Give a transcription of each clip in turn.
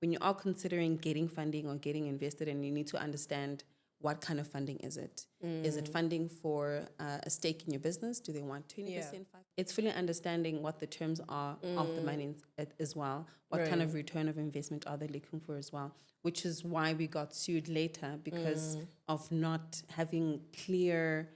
when you are considering getting funding or getting invested, and you need to understand what kind of funding is it? Is it funding for a stake in your business? Do they want 20%? Yeah. It's fully understanding what the terms are of the money as well. What kind of return of investment are they looking for as well? Which is why we got sued later, because of not having clear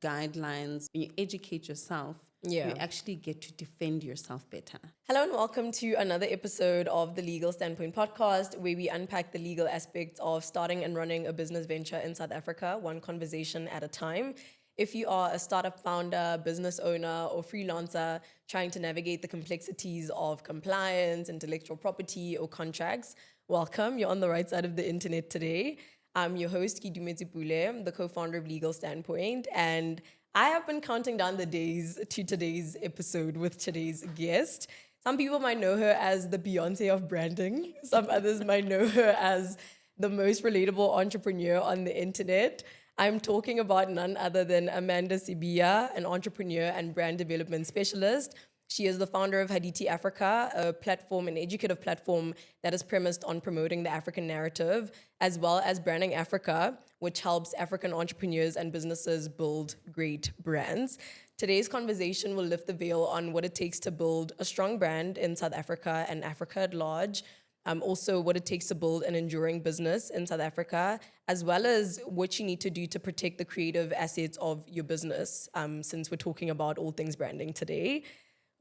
guidelines. When you educate yourself, you actually get to defend yourself better. Hello and welcome to another episode of the Legal Standpoint podcast, where we unpack the legal aspects of starting and running a business venture in South Africa, one conversation at a time. If you are a startup founder, business owner, or freelancer trying to navigate the complexities of compliance, intellectual property, or contracts, welcome. You're on the right side of the internet today. I'm your host, Kidume Tsipule, the co-founder of Legal Standpoint, and I have been counting down the days to today's episode with today's guest. Some people might know her as the Beyonce of branding. Some others might know her as the most relatable entrepreneur on the internet. I'm talking about none other than Amanda Sibiya, an entrepreneur and brand development specialist. She is the founder of Haditi Africa, a platform, an educative platform that is premised on promoting the African narrative, as well as Branding Africa, which helps African entrepreneurs and businesses build great brands. Today's conversation will lift the veil on what it takes to build a strong brand in South Africa and Africa at large. Also, what it takes to build an enduring business in South Africa, as well as what you need to do to protect the creative assets of your business, since we're talking about all things branding today.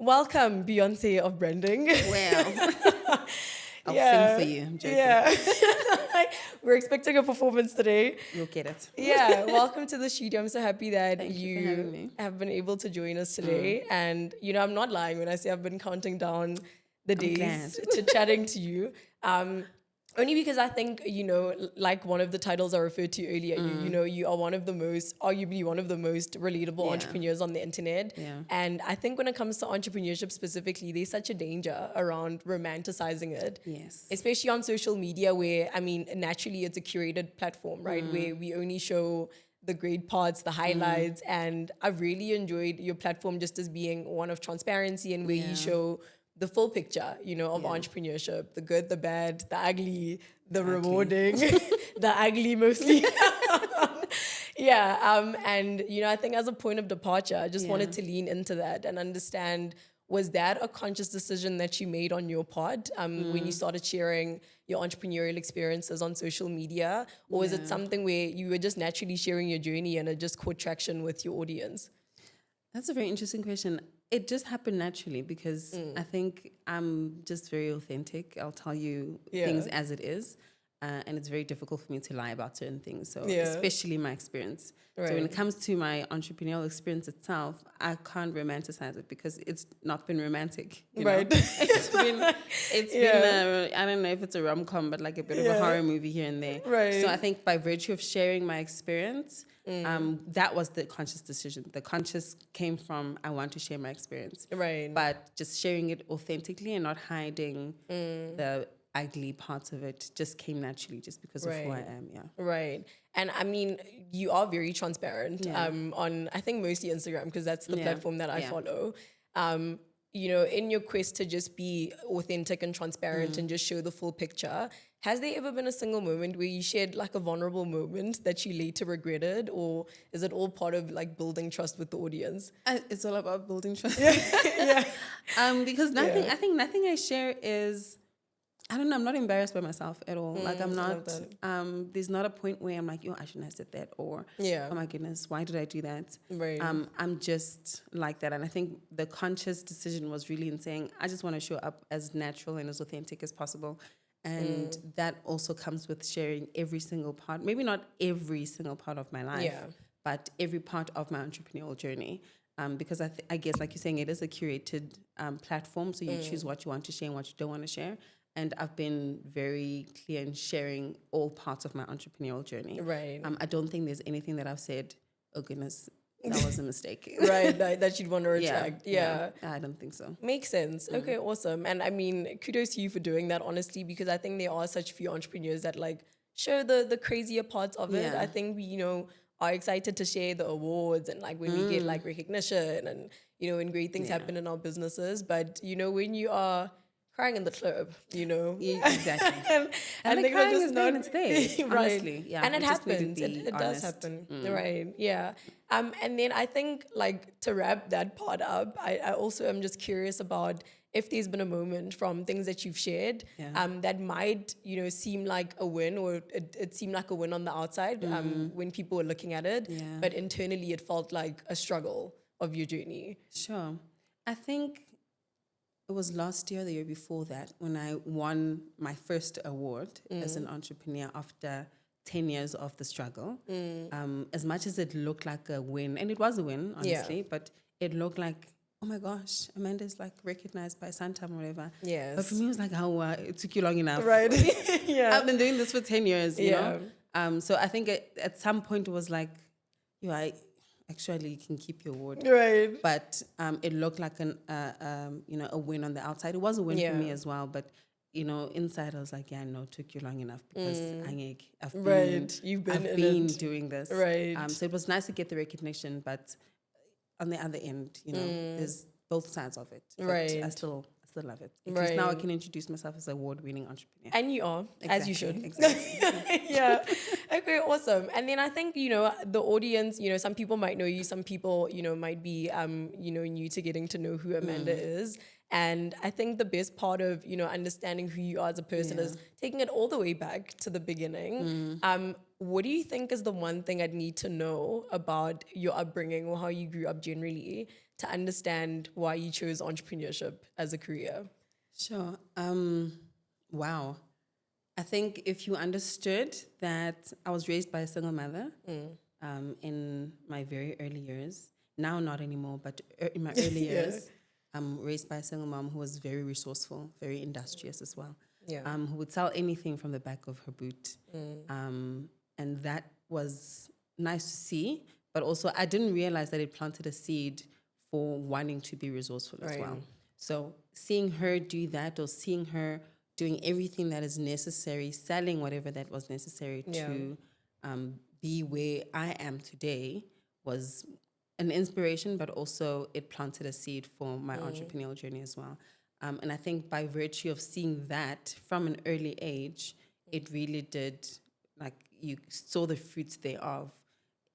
Welcome, Beyonce of branding. Well, I'll sing for you. I'm joking. Yeah. We're expecting a performance today. You'll get it. Yeah, welcome to the studio. I'm so happy that Thank you for having me. have been able to join us today. And, I'm not lying when I say I've been counting down the days to chatting to you. Only because I think, like one of the titles I referred to earlier, you are arguably one of the most relatable entrepreneurs on the internet. Yeah. And I think when it comes to entrepreneurship specifically, there's such a danger around romanticizing it. Yes. Especially on social media where, naturally it's a curated platform, right? Where we only show the great parts, the highlights. And I've really enjoyed your platform just as being one of transparency and where you show the full picture, of entrepreneurship, the good, the bad, the ugly, the rewarding, the ugly mostly. And, I think as a point of departure, I just wanted to lean into that and understand, was that a conscious decision that you made on your part when you started sharing your entrepreneurial experiences on social media? Or is it something where you were just naturally sharing your journey and it just caught traction with your audience? That's a very interesting question. It just happened naturally because I think I'm just very authentic. I'll tell you things as it is. And it's very difficult for me to lie about certain things. So especially my experience. Right. So when it comes to my entrepreneurial experience itself, I can't romanticize it because it's not been romantic. Right. It's been I don't know if it's a rom-com, but like a bit of a horror movie here and there. Right. So I think by virtue of sharing my experience, that was the conscious decision. The conscious came from, I want to share my experience. Right. But just sharing it authentically and not hiding the ugly parts of it just came naturally just because of who I am. Right. And you are very transparent on, I think, mostly Instagram, because that's the platform that I follow. In your quest to just be authentic and transparent and just show the full picture, has there ever been a single moment where you shared like a vulnerable moment that you later regretted, or is it all part of like building trust with the audience? It's all about building trust. Because I think nothing I share is, I don't know, I'm not embarrassed by myself at all. Like I'm not, there's not a point where I'm like, I shouldn't have said that, or, oh my goodness, why did I do that? Right. I'm just like that. And I think the conscious decision was really in saying, I just want to show up as natural and as authentic as possible. And that also comes with sharing every single part, maybe not every single part of my life, but every part of my entrepreneurial journey. Because I guess, like you're saying, it is a curated platform. So you choose what you want to share and what you don't want to share. And I've been very clear in sharing all parts of my entrepreneurial journey. Right. I don't think there's anything that I've said, oh goodness, that was a mistake. Right, that you'd want to retract. Yeah. I don't think so. Makes sense. Okay, awesome. And kudos to you for doing that, honestly, because I think there are such few entrepreneurs that like show the crazier parts of it. I think we, are excited to share the awards and like when we get like recognition and, when great things happen in our businesses. But, when you are crying in the club, you know. Yeah, exactly. And like things are crying just is there not and it's there. right. Honestly, yeah. And it we just need to happens. be It does honest. happen. Right. Yeah. And then I think, like, to wrap that part up, I also am just curious about if there's been a moment from things that you've shared that might, you know, seem like a win, or it seemed like a win on the outside when people were looking at it, but internally it felt like a struggle of your journey. Sure. I think it was last year, the year before that, when I won my first award as an entrepreneur after 10 years of the struggle. As much as it looked like a win, and it was a win, honestly, but it looked like, oh my gosh, Amanda's like recognized by Santam or whatever. Yes. But for me, it was like, how it took you long enough. Right. Yeah. I've been doing this for 10 years, you know? So I think at some point it was like, I actually can keep your award. Right. But it looked like a win on the outside. It was a win for me as well. But, you know, inside I was like, yeah, no, it took you long enough because You've I've been doing this. Right. So it was nice to get the recognition, but on the other end, you know, there's both sides of it. But Right. I still love it. Because now I can introduce myself as an award-winning entrepreneur. And you are, as you should. Exactly. Yeah. Okay, awesome. And then I think, you know, the audience, you know, some people might know you, some people, you know, might be, new to getting to know who Amanda is. And I think the best part of, you know, understanding who you are as a person is taking it all the way back to the beginning. What do you think is the one thing I'd need to know about your upbringing or how you grew up generally to understand why you chose entrepreneurship as a career? Sure. Wow. I think if you understood that I was raised by a single mother in my very early years, now not anymore, but in my early years, I'm raised by a single mom who was very resourceful, very industrious as well, who would sell anything from the back of her boot. And that was nice to see, but also I didn't realize that it planted a seed for wanting to be resourceful as well. So seeing her do that, or seeing her doing everything that is necessary, selling whatever that was necessary to be where I am today, was an inspiration, but also it planted a seed for my entrepreneurial journey as well. And I think by virtue of seeing that from an early age, it really did, like, you saw the fruits thereof.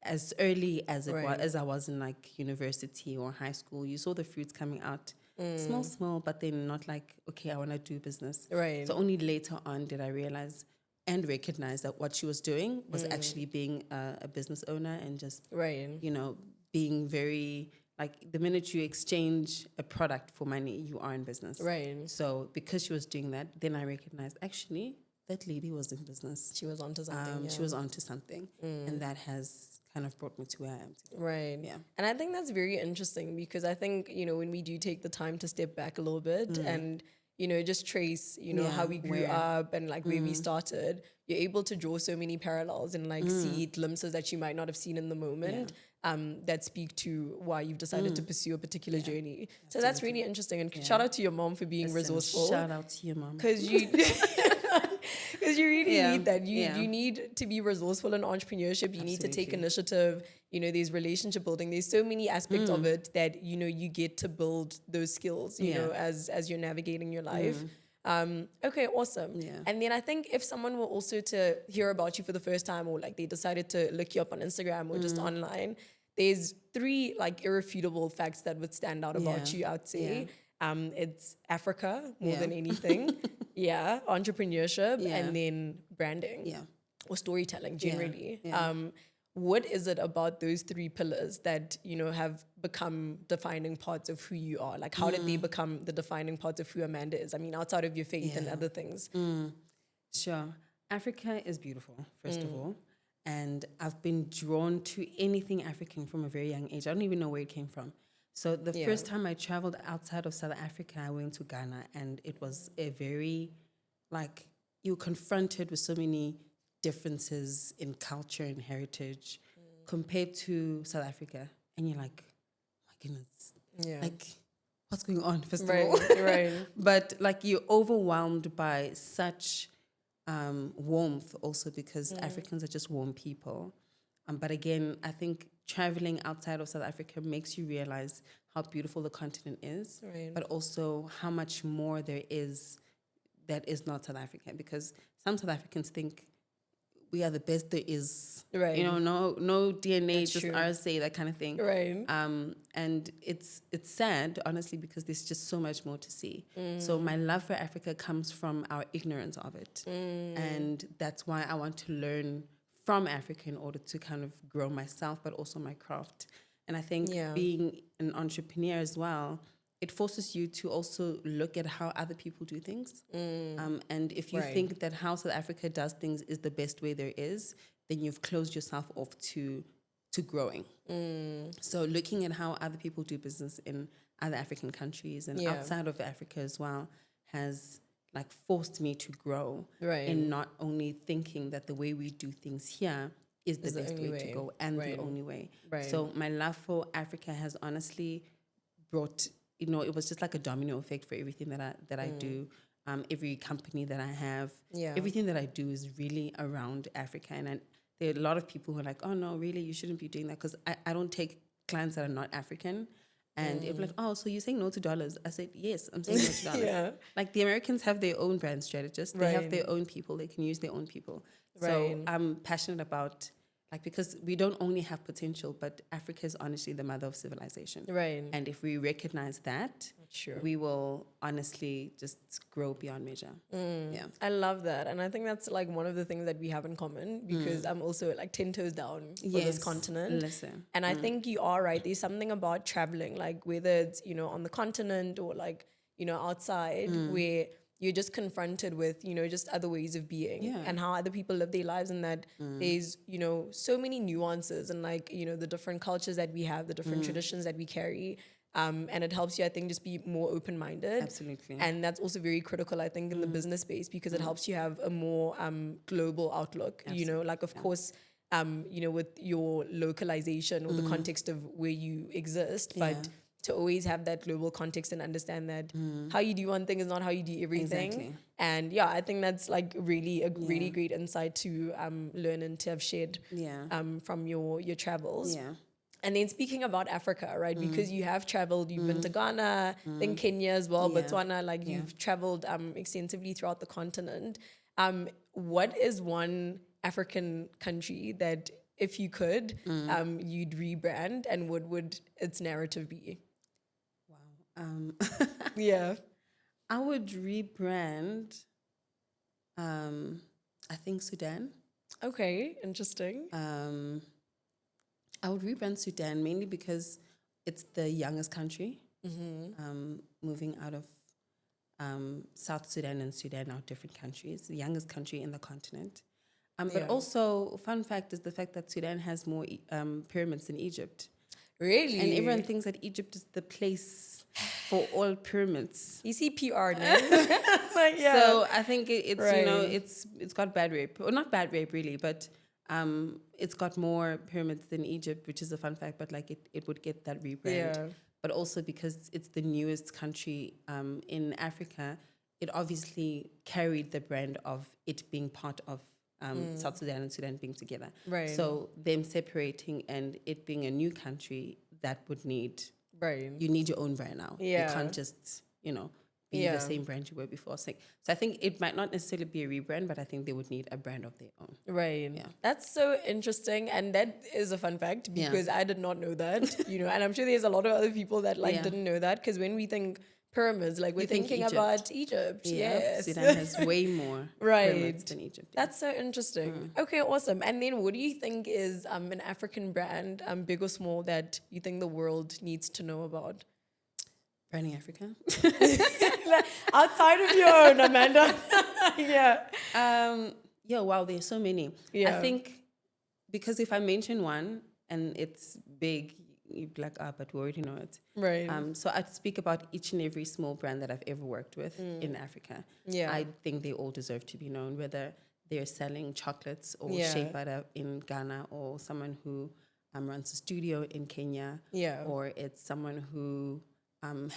As early as it was, as I was in like university or high school, you saw the fruits coming out, small, but then not like, okay, I want to do business. Right. So only later on did I realize and recognize that what she was doing was actually being a business owner and just, you know, being very, like, the minute you exchange a product for money, you are in business. Right. So because she was doing that, then I recognized, actually, that lady was in business. She was onto something. She was onto something. And that has kind of brought me to where I am today. Right. Yeah. And I think that's very interesting because I think, you know, when we do take the time to step back a little bit and, you know, just trace, you know, how we grew up and like where we started, you're able to draw so many parallels and like see glimpses that you might not have seen in the moment that speak to why you've decided to pursue a particular journey. So that's really interesting. And shout out to your mom for being resourceful. Shout out to your mom. Because you... Because you really need that. You need to be resourceful in entrepreneurship. You need to take initiative. You know, there's relationship building. There's so many aspects of it that, you know, you get to build those skills, you know, as you're navigating your life. Okay, awesome. Yeah. And then I think if someone were also to hear about you for the first time, or like they decided to look you up on Instagram or just online, there's 3 like irrefutable facts that would stand out about you, I'd say. It's Africa more than anything. Entrepreneurship and then branding or storytelling generally. What is it about those 3 pillars that, you know, have become defining parts of who you are? Like, how did they become the defining parts of who Amanda is? I mean, outside of your faith and other things. Sure. Africa is beautiful, first of all. And I've been drawn to anything African from a very young age. I don't even know where it came from. So the first time I traveled outside of South Africa, I went to Ghana, and it was a very, like, you're confronted with so many differences in culture and heritage compared to South Africa. And you're like, oh my goodness, like, what's going on, first of all? But, like, you're overwhelmed by such warmth also because Africans are just warm people. But again, I think traveling outside of South Africa makes you realize how beautiful the continent is, but also how much more there is that is not South Africa, because some South Africans think we are the best there is. Right. No DNA, That's just true. RSA, that kind of thing. Right. And it's sad, honestly, because there's just so much more to see. So my love for Africa comes from our ignorance of it. And that's why I want to learn from Africa in order to kind of grow myself, but also my craft. And I think being an entrepreneur as well, it forces you to also look at how other people do things. And if you think that how South Africa does things is the best way there is, then you've closed yourself off to growing. So looking at how other people do business in other African countries and outside of Africa as well has like forced me to grow in not only thinking that the way we do things here is the best way to go and the only way. So my love for Africa has honestly brought, it was just like a domino effect for everything that I do. Every company that I have, everything that I do is really around Africa. And there are a lot of people who are like, oh no, really, you shouldn't be doing that, because I don't take clients that are not African. And it'd be like, oh, so you're saying no to dollars? I said, yes, I'm saying no to dollars. Like the Americans have their own brand strategists. They have their own people. They can use their own people. So I'm passionate about, like, because we don't only have potential, but Africa is honestly the mother of civilization. And if we recognize that, we will honestly just grow beyond measure. I love that. And I think that's like one of the things that we have in common, because I'm also like 10 toes down for this continent. Listen. And I think you are right. There's something about traveling, like whether it's, on the continent or like, outside, where you're just confronted with, just other ways of being and how other people live their lives, and that there's, so many nuances and like, the different cultures that we have, the different traditions that we carry. And it helps you, I think, just be more open-minded. Absolutely. And that's also very critical, I think, in the business space, because it helps you have a more global outlook, like, of course, with your localization or the context of where you exist, but to always have that global context and understand that how you do one thing is not how you do everything. Exactly. And I think that's like really a really great insight to learn and to have shared from your travels. And then speaking about Africa, right? Because you have traveled, you've been to Ghana, then Kenya as well, Botswana, like you've traveled extensively throughout the continent. What is one African country that, if you could, you'd rebrand, and what would its narrative be? Wow. I would rebrand, I think Sudan. Okay, interesting. I would rebrand Sudan mainly because it's the youngest country. Moving out of South Sudan and Sudan are different countries, the youngest country in the continent. But also, fun fact is the fact that Sudan has more pyramids than Egypt. Really? And everyone thinks that Egypt is the place for all pyramids. You see PR now. So I think it's it's got bad rape. Or not bad rape really, but it's got more pyramids than Egypt, which is a fun fact, but like it would get that rebrand. But also because it's the newest country in Africa, it obviously carried the brand of it being part of South Sudan and Sudan being together. So them separating and it being a new country, that would need, you need your own brand now. You can't just, be the same brand you were before. So I think it might not necessarily be a rebrand, but I think they would need a brand of their own. Yeah. That's so interesting. And that is a fun fact, because I did not know that, and I'm sure there's a lot of other people that didn't know that, because when we think pyramids, like we're thinking about Egypt. Yes. Sudan has way more pyramids than Egypt. That's so interesting. Okay, awesome. And then what do you think is an African brand, big or small, that you think the world needs to know about? Branding Africa. Outside of your own, Amanda. Wow, there's so many. I think because if I mention one and it's big, you'd be like, but we already know it. So I'd speak about each and every small brand that I've ever worked with in Africa. I think they all deserve to be known, whether they're selling chocolates or shea butter in Ghana, or someone who runs a studio in Kenya, or it's someone who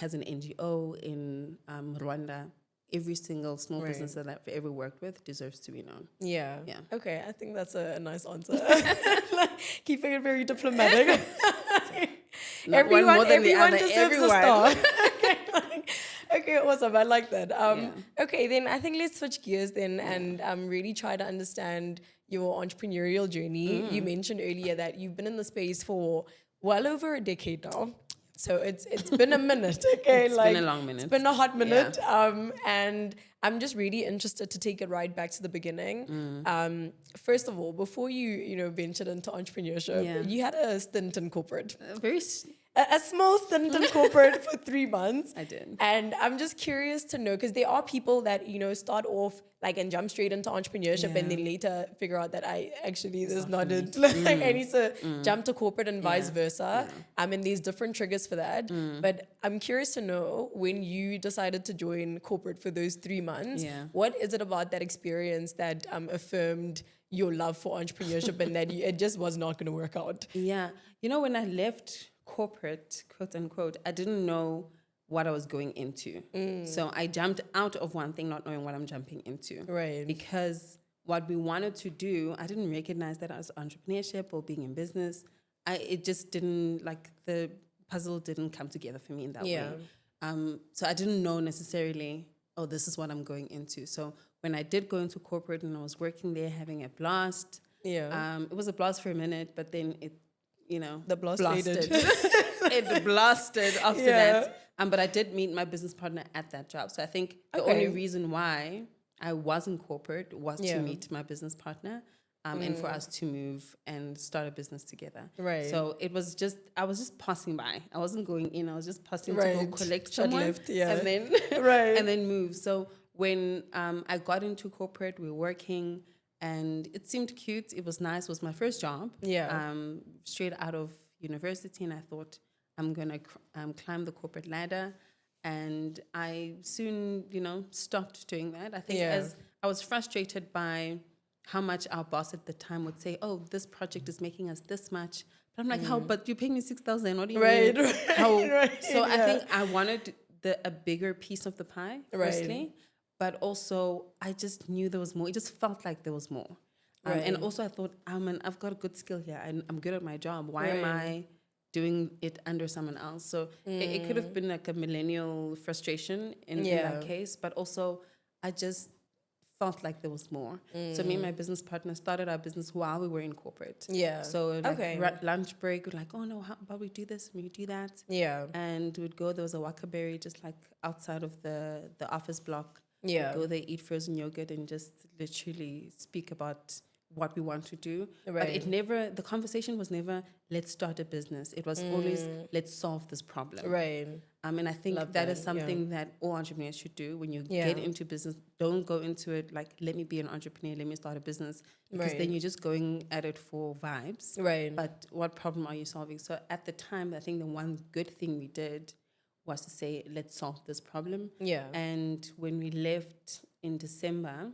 has an NGO in Rwanda. Every single small business that I've ever worked with deserves to be known. Okay, I think that's a nice answer. Keeping it very everyone deserves a star. Okay, Okay, awesome. I like that. Okay, then I think let's switch gears then and really try to understand your entrepreneurial journey. You mentioned earlier that you've been in the space for well over a decade now. So it's been a minute, okay? It's been a long minute. It's been a hot minute. And I'm just really interested to take it right back to the beginning. First of all, before you ventured into entrepreneurship, you had a stint in corporate. A small stint in corporate for 3 months. I did. And I'm just curious to know, because there are people that, start off and jump straight into entrepreneurship and then later figure out that this is not it. I need to jump to corporate and vice versa. And there's different triggers for that. But I'm curious to know, when you decided to join corporate for those 3 months, what is it about that experience that affirmed your love for entrepreneurship and that it just was not going to work out? Yeah. When I left corporate, quote unquote, I didn't know what I was going into. So I jumped out of one thing not knowing what I'm jumping into. Right. Because what we wanted to do, I didn't recognize that as entrepreneurship or being in business. It just didn't, the puzzle didn't come together for me in that way. So I didn't know necessarily, this is what I'm going into. So when I did go into corporate and I was working there, having a blast, it was a blast for a minute, but then it, the blast blasted. faded. It blasted after that. But I did meet my business partner at that job. So I think the only reason why I was in corporate was to meet my business partner and for us to move and start a business together. Right. So I was just passing by. I wasn't going in. I was just passing to go collect someone and then and then move. So when I got into corporate, we were working. And it seemed cute. It was nice. It was my first job. Straight out of university. And I thought, I'm going to climb the corporate ladder. And I soon, stopped doing that. I think as I was frustrated by how much our boss at the time would say, this project is making us this much. But I'm like, how? But you pay me 6,000. What do you mean? How? So I think I wanted a bigger piece of the pie, firstly. But also, I just knew there was more. It just felt like there was more. And also, I thought, I've got a good skill here. I'm good at my job. Why am I doing it under someone else? So it could have been like a millennial frustration in that case. But also, I just felt like there was more. So me and my business partner started our business while we were in corporate. So lunch break, we're like, no, how about we do this and we do that? And we'd go, there was a Wakaberry just outside of the office block. Go there, eat frozen yogurt, and just literally speak about what we want to do. But the conversation was never, let's start a business. It was always, let's solve this problem. And I think that is something that all entrepreneurs should do. When you get into business, don't go into it like, let me be an entrepreneur, let me start a business. Because then you're just going at it for vibes. But what problem are you solving? So at the time, I think the one good thing we did was to say, let's solve this problem. And when we left in December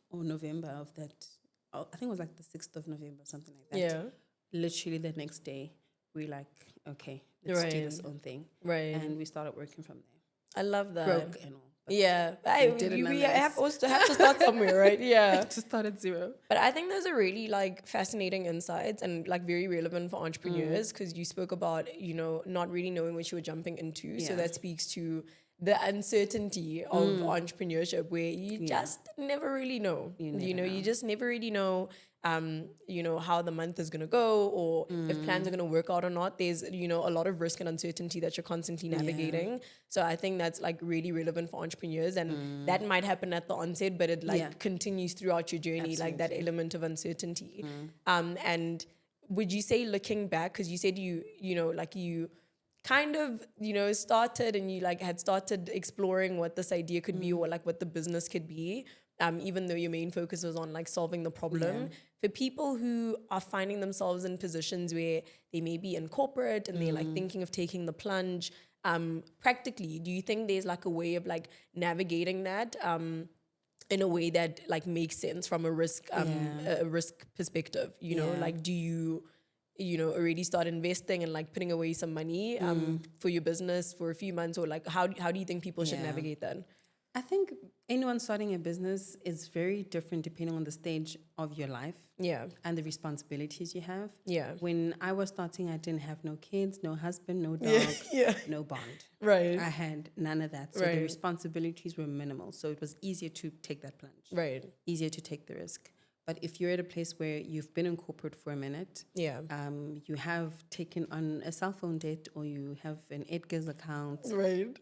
or November of that, I think it was the 6th of November, something like that. Literally the next day, we okay, let's do this own thing. And we started working from there. I love that. Broke and all. We have to start somewhere, right? To start at zero. But I think those are really fascinating insights and very relevant for entrepreneurs, because you spoke about not really knowing what you were jumping into. So that speaks to the uncertainty of entrepreneurship, where you just never really know. You just never really know. How the month is going to go, or if plans are going to work out or not. There's, a lot of risk and uncertainty that you're constantly navigating. So I think that's really relevant for entrepreneurs, and that might happen at the onset, but it continues throughout your journey, that element of uncertainty. And would you say, looking back, because you said you kind of, started and you had started exploring what this idea could be, or what the business could be, even though your main focus was on solving the problem. For people who are finding themselves in positions where they may be in corporate and they're thinking of taking the plunge, practically, do you think there's a way of navigating that in a way that makes sense from a risk perspective? Do you already start investing and putting away some money for your business for a few months, or how do you think people should navigate that? I think anyone starting a business is very different depending on the stage of your life. Yeah. And the responsibilities you have. Yeah. When I was starting, I didn't have no kids, no husband, no dog, no bond. Right. I had none of that. So the responsibilities were minimal. So it was easier to take that plunge. Right. Easier to take the risk. But if you're at a place where you've been in corporate for a minute, you have taken on a cell phone debt, or you have an Edgar's account,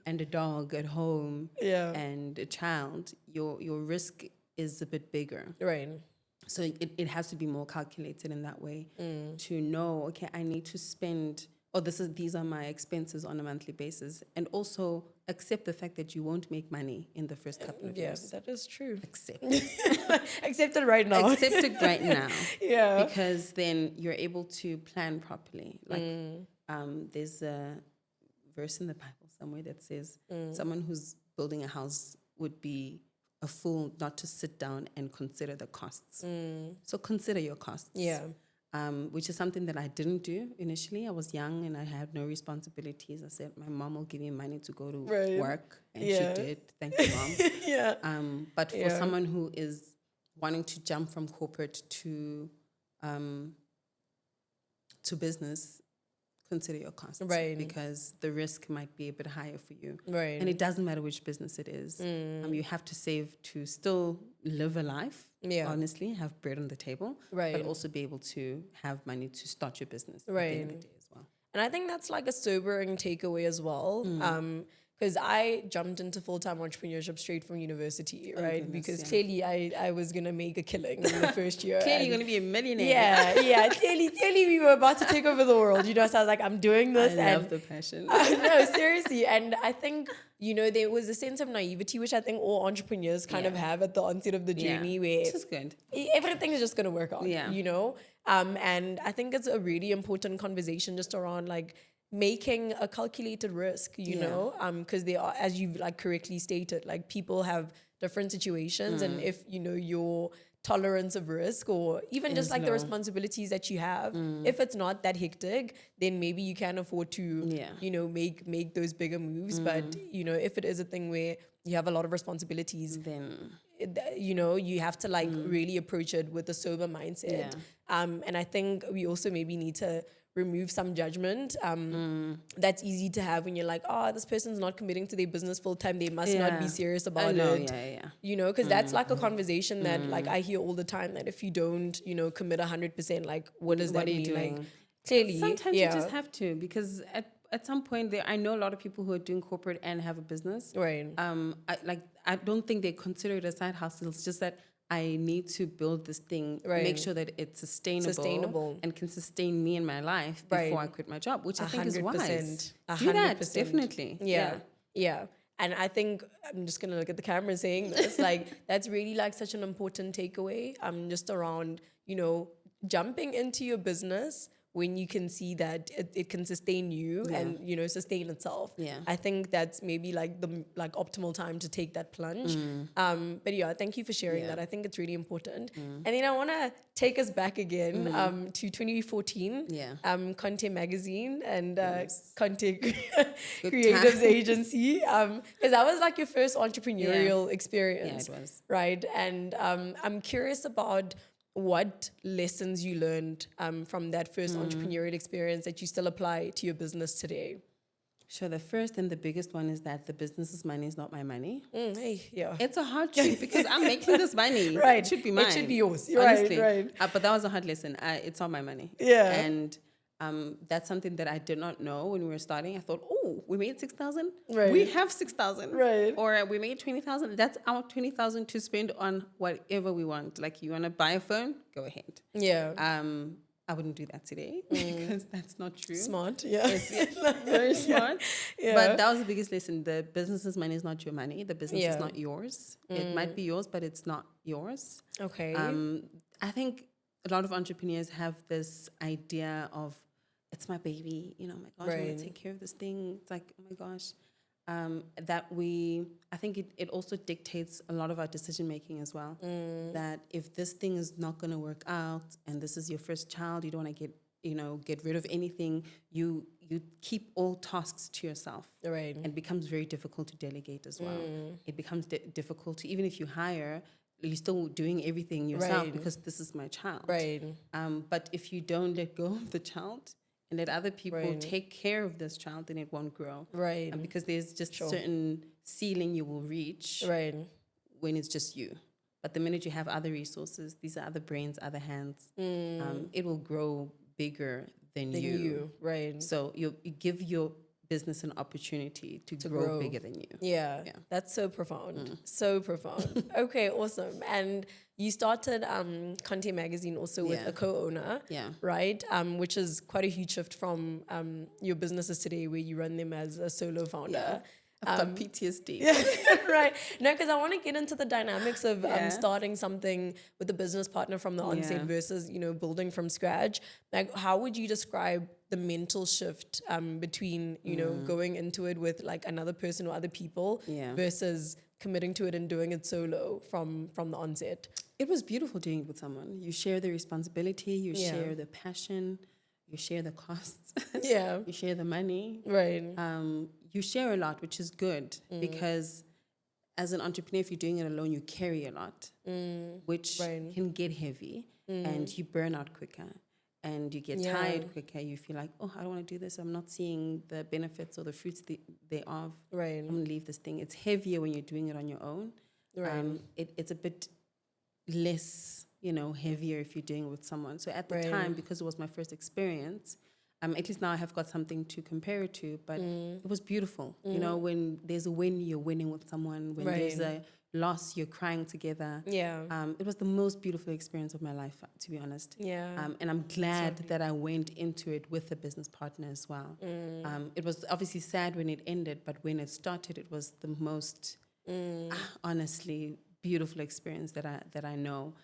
and a dog at home, and a child, your risk is a bit bigger. Right. So it has to be more calculated in that way to know, okay, I need to spend, or these are my expenses on a monthly basis, and also accept the fact that you won't make money in the first couple of years. Yeah, that is true. Accept it right now. Accept it right now. Yeah. Because then you're able to plan properly. Like there's a verse in the Bible somewhere that says someone who's building a house would be a fool not to sit down and consider the costs. So consider your costs. Yeah. Which is something that I didn't do initially. I was young and I had no responsibilities. I said, my mom will give me money to go to work. And she did. Thank you, Mom. But for someone who is wanting to jump from corporate to business, consider your costs. Right. Because the risk might be a bit higher for you. Right. And it doesn't matter which business it is. You have to save to still live a life. Yeah. Honestly, have bread on the table. Right. But also be able to have money to start your business at the end of the day as well. And I think that's like a sobering takeaway as well. Because I jumped into full-time entrepreneurship straight from university, right? Goodness, because clearly I was going to make a killing in the first year. Clearly you're going to be a millionaire. Yeah. Clearly we were about to take over the world, So I was like, I'm doing this. I love the passion. No, seriously. And I think, there was a sense of naivety, which I think all entrepreneurs kind of have at the onset of the journey where which is good. Everything is just going to work out, And I think it's a really important conversation just around like, making a calculated risk, because they are, as you've like correctly stated, like people have different situations, and if your tolerance of risk or even just like the responsibilities that you have, if it's not that hectic, then maybe you can afford to make those bigger moves. But if it is a thing where you have a lot of responsibilities, then you have to like really approach it with a sober mindset. And I think we also maybe need to remove some judgment. That's easy to have when you're like, this person's not committing to their business full time. They must not be serious about it. Because that's like a conversation that like I hear all the time, that if you don't, commit 100%, like what does that mean? Like clearly, sometimes you just have to, because at some point I know a lot of people who are doing corporate and have a business. Right. I don't think they consider it a side hustle. It's just that I need to build this thing, make sure that it's sustainable and can sustain me in my life before I quit my job, which I think is wise. 100%. Do that, definitely. Yeah. And I think, I'm just going to look at the camera saying this, like, that's really like such an important takeaway. Just around, jumping into your business when you can see that it can sustain you and, sustain itself. Yeah. I think that's maybe like the optimal time to take that plunge. But thank you for sharing that. I think it's really important. And then I want to take us back again to 2014, Content Magazine and Content Creatives Agency. Because that was like your first entrepreneurial experience. Yeah, it was. Right? And I'm curious about what lessons you learned from that first entrepreneurial experience that you still apply to your business today. Sure. The first and the biggest one is that the business's money is not my money. Yeah. It's a hard truth because I'm making this money. Right. It should be mine. It should be yours. Honestly. Right. But that was a hard lesson. It's not my money. Yeah. And that's something that I did not know when we were starting. I thought, we made 6,000. Right. We have 6,000. Right. Or we made 20,000. That's our 20,000 to spend on whatever we want. Like, you want to buy a phone? Go ahead. Yeah. I wouldn't do that today because that's not true. Smart, yeah. It's very smart. Yeah. But that was the biggest lesson. The business's money is not your money. The business is not yours. It might be yours, but it's not yours. Okay. I think a lot of entrepreneurs have this idea of, it's my baby, my gosh, I'm going to take care of this thing. It's like, oh my gosh. I think it also dictates a lot of our decision making as well. That if this thing is not going to work out and this is your first child, you don't want to get rid of anything. You you keep all tasks to yourself. Right. And it becomes very difficult to delegate as well. It becomes difficult to, even if you hire, you're still doing everything yourself because this is my child. Right. But if you don't let go of the child and let other people take care of this child, then it won't grow. Right. Because there's just certain ceiling you will reach when it's just you. But the minute you have other resources, these are other brains, other hands, it will grow bigger than you. Right. So you give your business an opportunity to grow bigger than you. Yeah. That's so profound. So profound. Okay, awesome. And you started Conte Magazine also with a co-owner, right? Which is quite a huge shift from your businesses today where you run them as a solo founder. I've got PTSD. Right. No, because I want to get into the dynamics of starting something with a business partner from the onset versus, building from scratch. Like, how would you describe the mental shift between, going into it with like another person or other people versus committing to it and doing it solo from the onset? It was beautiful doing it with someone. You share the responsibility, you share the passion, you share the costs, you share the money. Right. You share a lot, which is good because as an entrepreneur, if you're doing it alone, you carry a lot, which can get heavy and you burn out quicker and you get tired quicker. You feel like, oh, I don't want to do this. I'm not seeing the benefits or the fruits thereof. Right. I'm going to leave this thing. It's heavier when you're doing it on your own. Right. It's a bit less, heavier if you're doing it with someone. So at the time, because it was my first experience, at least now I have got something to compare it to, but it was beautiful. When there's a win, you're winning with someone. When there's a loss, you're crying together. It was the most beautiful experience of my life, to be honest. And I'm glad that I went into it with a business partner as well. It was obviously sad when it ended, but when it started, it was the most, honestly, beautiful experience that I know.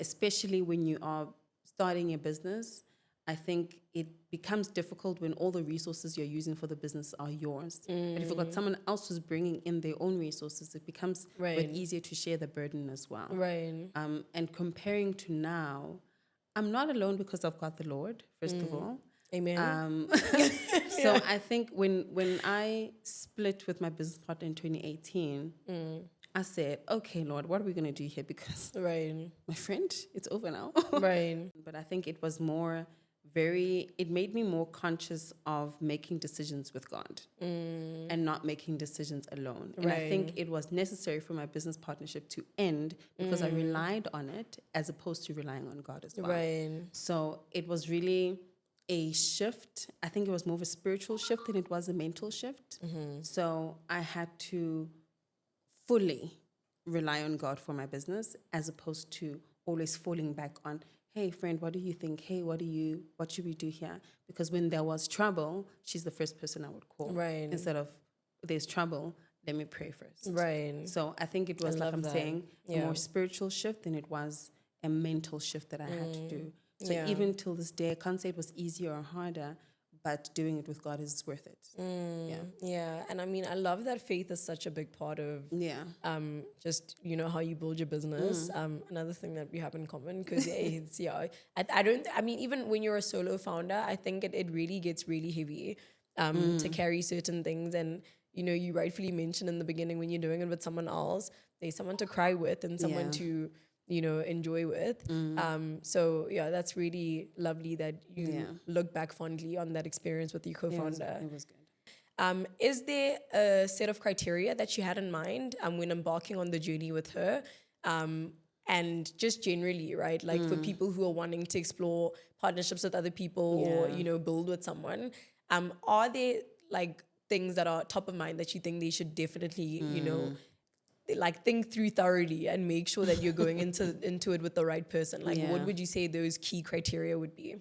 Especially when you are starting a business. I think it becomes difficult when all the resources you're using for the business are yours. But if you've got someone else who's bringing in their own resources, it becomes a bit easier to share the burden as well. And comparing to now, I'm not alone because I've got the Lord, first of all. Amen. So I think when I split with my business partner in 2018, I said, okay, Lord, what are we going to do here? Because my friend, it's over now. But I think it was more it made me more conscious of making decisions with God and not making decisions alone. And I think it was necessary for my business partnership to end because I relied on it as opposed to relying on God as well. So it was really a shift. I think it was more of a spiritual shift than it was a mental shift. So I had to fully rely on God for my business as opposed to always falling back on, hey, friend, what do you think? Hey, what should we do here? Because when there was trouble, she's the first person I would call. Instead of, there's trouble, let me pray first. So I think it was, like I'm saying, a more spiritual shift than it was a mental shift that I had to do. So even till this day, I can't say it was easier or harder, but doing it with God is worth it. And I mean, I love that faith is such a big part of just how you build your business. Another thing that we have in common, because I mean, even when you're a solo founder, I think it really gets really heavy to carry certain things. And you rightfully mentioned in the beginning, when you're doing it with someone else, there's someone to cry with and someone to enjoy with. So that's really lovely that you look back fondly on that experience with your co-founder. It was good. Is there a set of criteria that you had in mind when embarking on the journey with her? And just generally, right? Like for people who are wanting to explore partnerships with other people or, build with someone, are there like things that are top of mind that you think they should definitely, like think through thoroughly and make sure that you're going into it with the right person? Like what would you say those key criteria would be?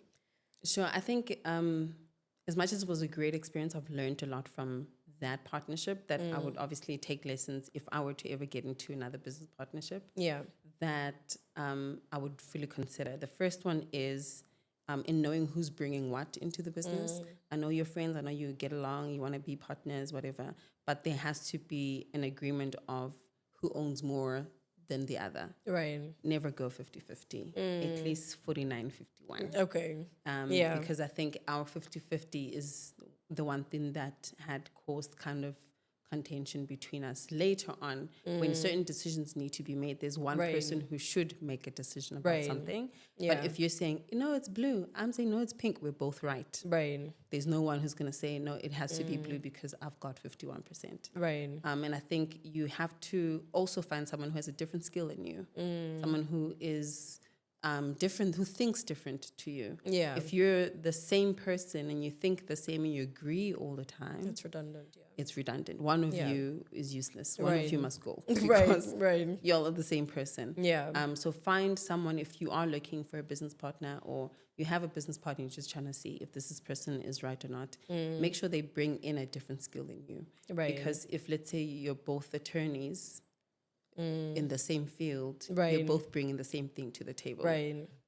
Sure. I think as much as it was a great experience, I've learned a lot from that partnership that I would obviously take lessons if I were to ever get into another business partnership. That I would fully consider. The first one is in knowing who's bringing what into the business. I know your friends, I know you get along, you want to be partners, whatever, but there has to be an agreement of who owns more than the other. Never go 50-50. At least 49-51. Okay. Because I think our 50-50 is the one thing that had caused kind of contention between us later on. When certain decisions need to be made, there's one person who should make a decision about something. But if you're saying, no, it's blue, I'm saying, no, it's pink, we're both right. There's no one who's going to say, no, it has to be blue because I've got 51%. And I think you have to also find someone who has a different skill than you, someone who is different, who thinks different to you. If you're the same person and you think the same and you agree all the time, it's redundant. It's redundant. One of you is useless. One of you must go because you're the same person. So find someone, if you are looking for a business partner or you have a business partner, you're just trying to see if this person is right or not. Make sure they bring in a different skill than you. Because if, let's say, you're both attorneys in the same field, you're both bringing the same thing to the table.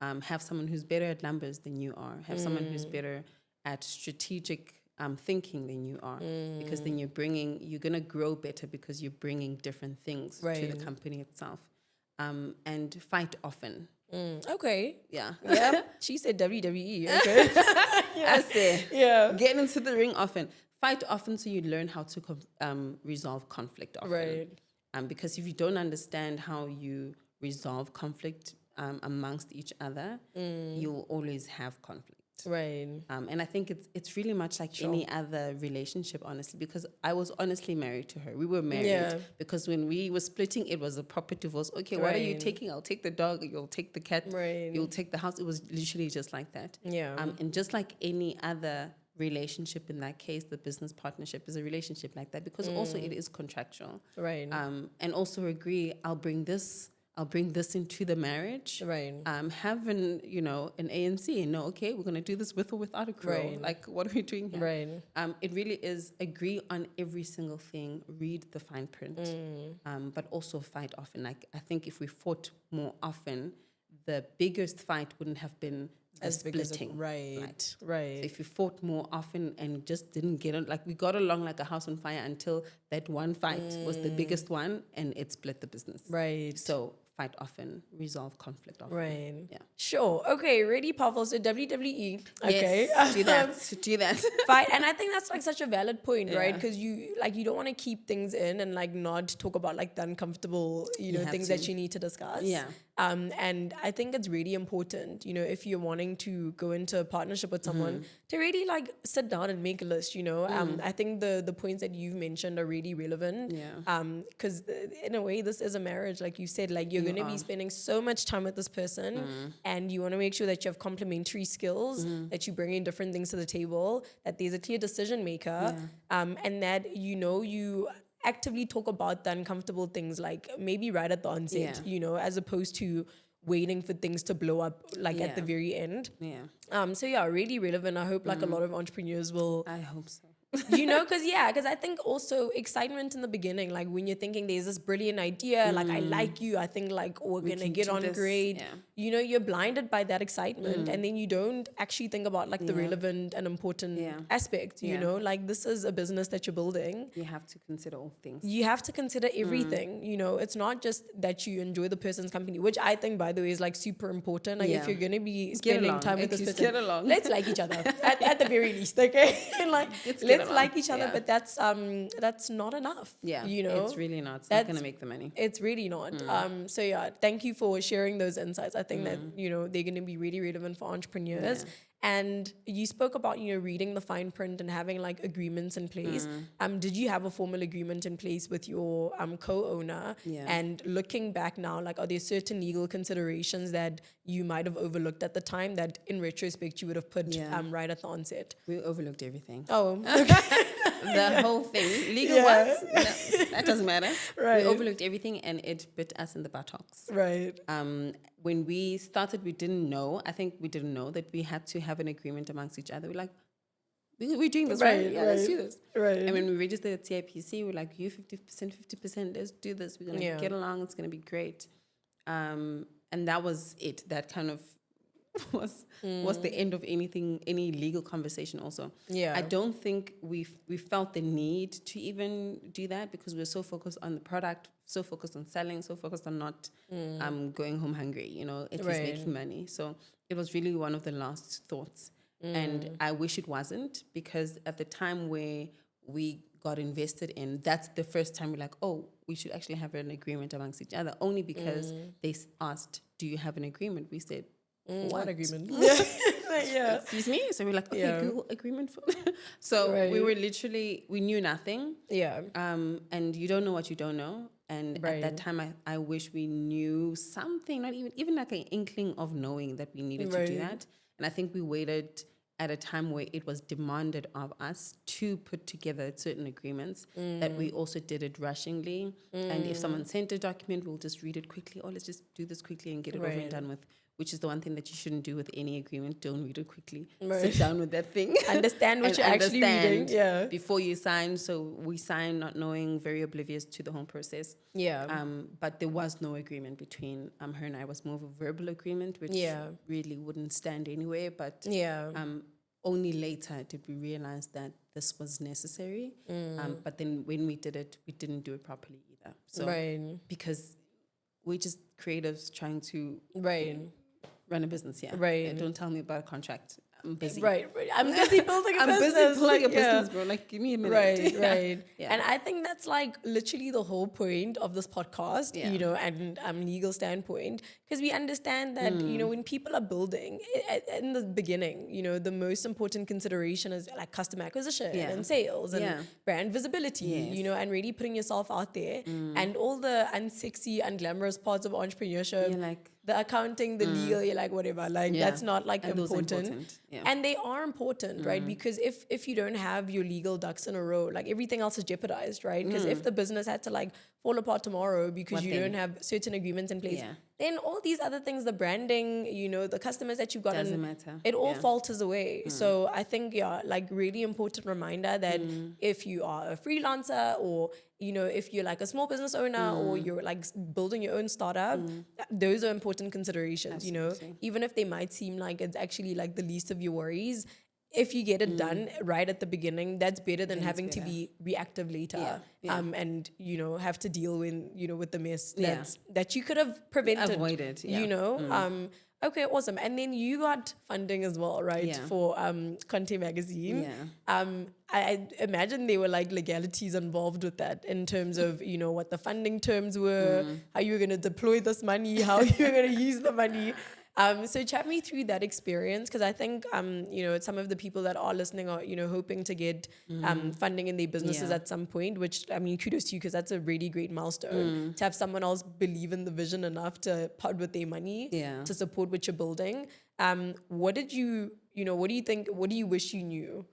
Have someone who's better at numbers than you are. Have someone who's better at strategic thinking than you are, because then you're going to grow better because you're bringing different things to the company itself. And fight often. Okay. Yeah. She said WWE. Okay. I say. Get into the ring often. Fight often so you learn how to resolve conflict often. Because if you don't understand how you resolve conflict amongst each other, you'll always have conflict. And I think it's really much like any other relationship, honestly, because I was honestly married to her. We were married because when we were splitting, it was a proper divorce. Okay, what are you taking? I'll take the dog, you'll take the cat, you'll take the house. It was literally just like that. And just like any other relationship in that case, the business partnership is a relationship like that, because also it is contractual. And also agree, I'll bring this into the marriage. Have an ANC. No, okay, we're gonna do this with or without a crow. Like, what are we doing here? It really is agree on every single thing. Read the fine print, but also fight often. Like, I think if we fought more often, the biggest fight wouldn't have been the splitting. So if we fought more often and just didn't get on, like, we got along like a house on fire until that one fight was the biggest one and it split the business. So fight often, resolve conflict often. Sure. Okay, really powerful. So WWE. Okay. Yes, do that. Fight. And I think that's like such a valid point, right? Because you don't want to keep things in and like not talk about like the uncomfortable, things that you need to discuss. And I think it's really important, if you're wanting to go into a partnership with someone, to really like sit down and make a list, I think the points that you've mentioned are really relevant. Because in a way, this is a marriage, like you said, like you're going to be spending so much time with this person and you want to make sure that you have complementary skills, that you bring in different things to the table, that there's a clear decision maker, and that, you actively talk about the uncomfortable things, like maybe right at the onset, as opposed to waiting for things to blow up like at the very end. So really relevant. I hope like a lot of entrepreneurs will. I hope so. Because I think also excitement in the beginning, like when you're thinking there's this brilliant idea, like I like you, I think like we're gonna get on great. You're blinded by that excitement, and then you don't actually think about like the relevant and important aspect. Like this is a business that you're building. You have to consider all things. You have to consider everything. It's not just that you enjoy the person's company, which I think, by the way, is like super important. Like if you're gonna be spending time with this person, let's like each other at the very least, okay? And like let's like each other, but that's not enough. It's really not. It's not gonna make the money. It's really not. So thank you for sharing those insights. I think that they're gonna be really relevant for entrepreneurs. And you spoke about reading the fine print and having like agreements in place. Did you have a formal agreement in place with your co-owner? And looking back now, like, are there certain legal considerations that you might have overlooked at the time that in retrospect you would have put right at the onset? We overlooked everything. Oh, okay. The whole thing. Legal ones, no, that doesn't matter. We overlooked everything and it bit us in the buttocks. When we started, we didn't know. I think we didn't know that we had to have an agreement amongst each other. We're like, we're doing this, right? Yeah, let's do this. And when we registered at CIPC, we're like, you 50%, 50%, let's do this. We're going to get along. It's going to be great. And that was it. That kind of was the end of any legal conversation also. I don't think we felt the need to even do that because we're so focused on the product, so focused on selling, so focused on not going home hungry, at least making money. So it was really one of the last thoughts. And I wish it wasn't, because at the time where we got invested in, that's the first time we're like, oh, we should actually have an agreement amongst each other, only because they asked, do you have an agreement? We said, what agreement? Yeah. Excuse me? So we're like, okay, Google agreement. So we were literally, we knew nothing. Yeah. And you don't know what you don't know. And at that time, I wish we knew something, not even like an inkling of knowing that we needed to do that. And I think we waited at a time where it was demanded of us to put together certain agreements, that we also did it rushingly. And if someone sent a document, we'll just read it quickly. Oh, let's just do this quickly and get it over and done with. Which is the one thing that you shouldn't do with any agreement. Don't read it quickly. Sit down with that thing. Understand what you're actually reading. Yeah. Before you sign. So we signed not knowing, very oblivious to the whole process. Yeah. But there was no agreement between her and I. It was more of a verbal agreement, which really wouldn't stand anywhere. But only later did we realize that this was necessary. But then when we did it, we didn't do it properly either. So because we're just creatives trying to run a business here. Don't tell me about a contract. I'm busy. I'm busy building a business. I'm busy building a business, bro. Like, give me a minute. Yeah. And I think that's like literally the whole point of this podcast, you know, and legal standpoint, because we understand that, you know, when people are building, in the beginning, you know, the most important consideration is like customer acquisition and sales and brand visibility, you know, and really putting yourself out there, and all the unsexy, unglamorous parts of entrepreneurship. You're like, the accounting, the legal, you're like, whatever. Like, that's not like and important. And they are important, right? Because if you don't have your legal ducks in a row, like everything else is jeopardized, right? Because if the business had to like fall apart tomorrow because you don't have certain agreements in place, then all these other things, the branding, you know, the customers that you've gotten, doesn't matter. It all falters away. So I think, like really important reminder that if you are a freelancer, or, you know, if you're like a small business owner, or you're like building your own startup, those are important considerations, you know, even if they might seem like it's actually like the least of your worries. If you get it done right at the beginning, that's better than having to be reactive later. And, you know, have to deal with the mess that you could have prevented, avoided, you know. Okay, awesome. And then you got funding as well, right? For Conte Magazine. I imagine there were like legalities involved with that, in terms of, you know, what the funding terms were, how you were going to deploy this money, how you were going to use the money. So chat me through that experience, because I think, you know, some of the people that are listening are, you know, hoping to get funding in their businesses at some point, which, I mean, kudos to you, because that's a really great milestone to have someone else believe in the vision enough to part with their money to support what you're building. What do you think, what do you wish you knew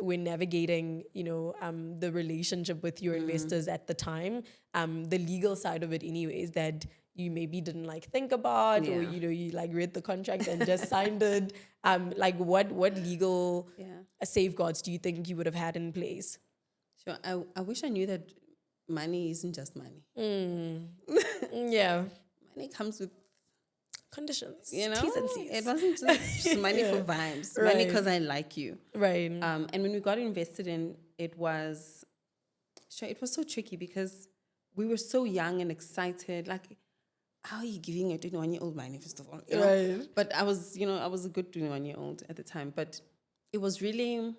when navigating, you know, the relationship with your investors at the time, the legal side of it anyways, that you maybe didn't like think about, or, you know, you like read the contract and just signed it. Like what legal safeguards do you think you would have had in place? Sure. I wish I knew that money isn't just money. Money comes with conditions, you know. T's and C's. It wasn't just money for vibes. Money because I like you. And when we got invested in, it was so tricky, because we were so young and excited. Like, how are you giving a 21-year-old money, first of all? You know? But I was a good 21-year-old at the time. But it was really,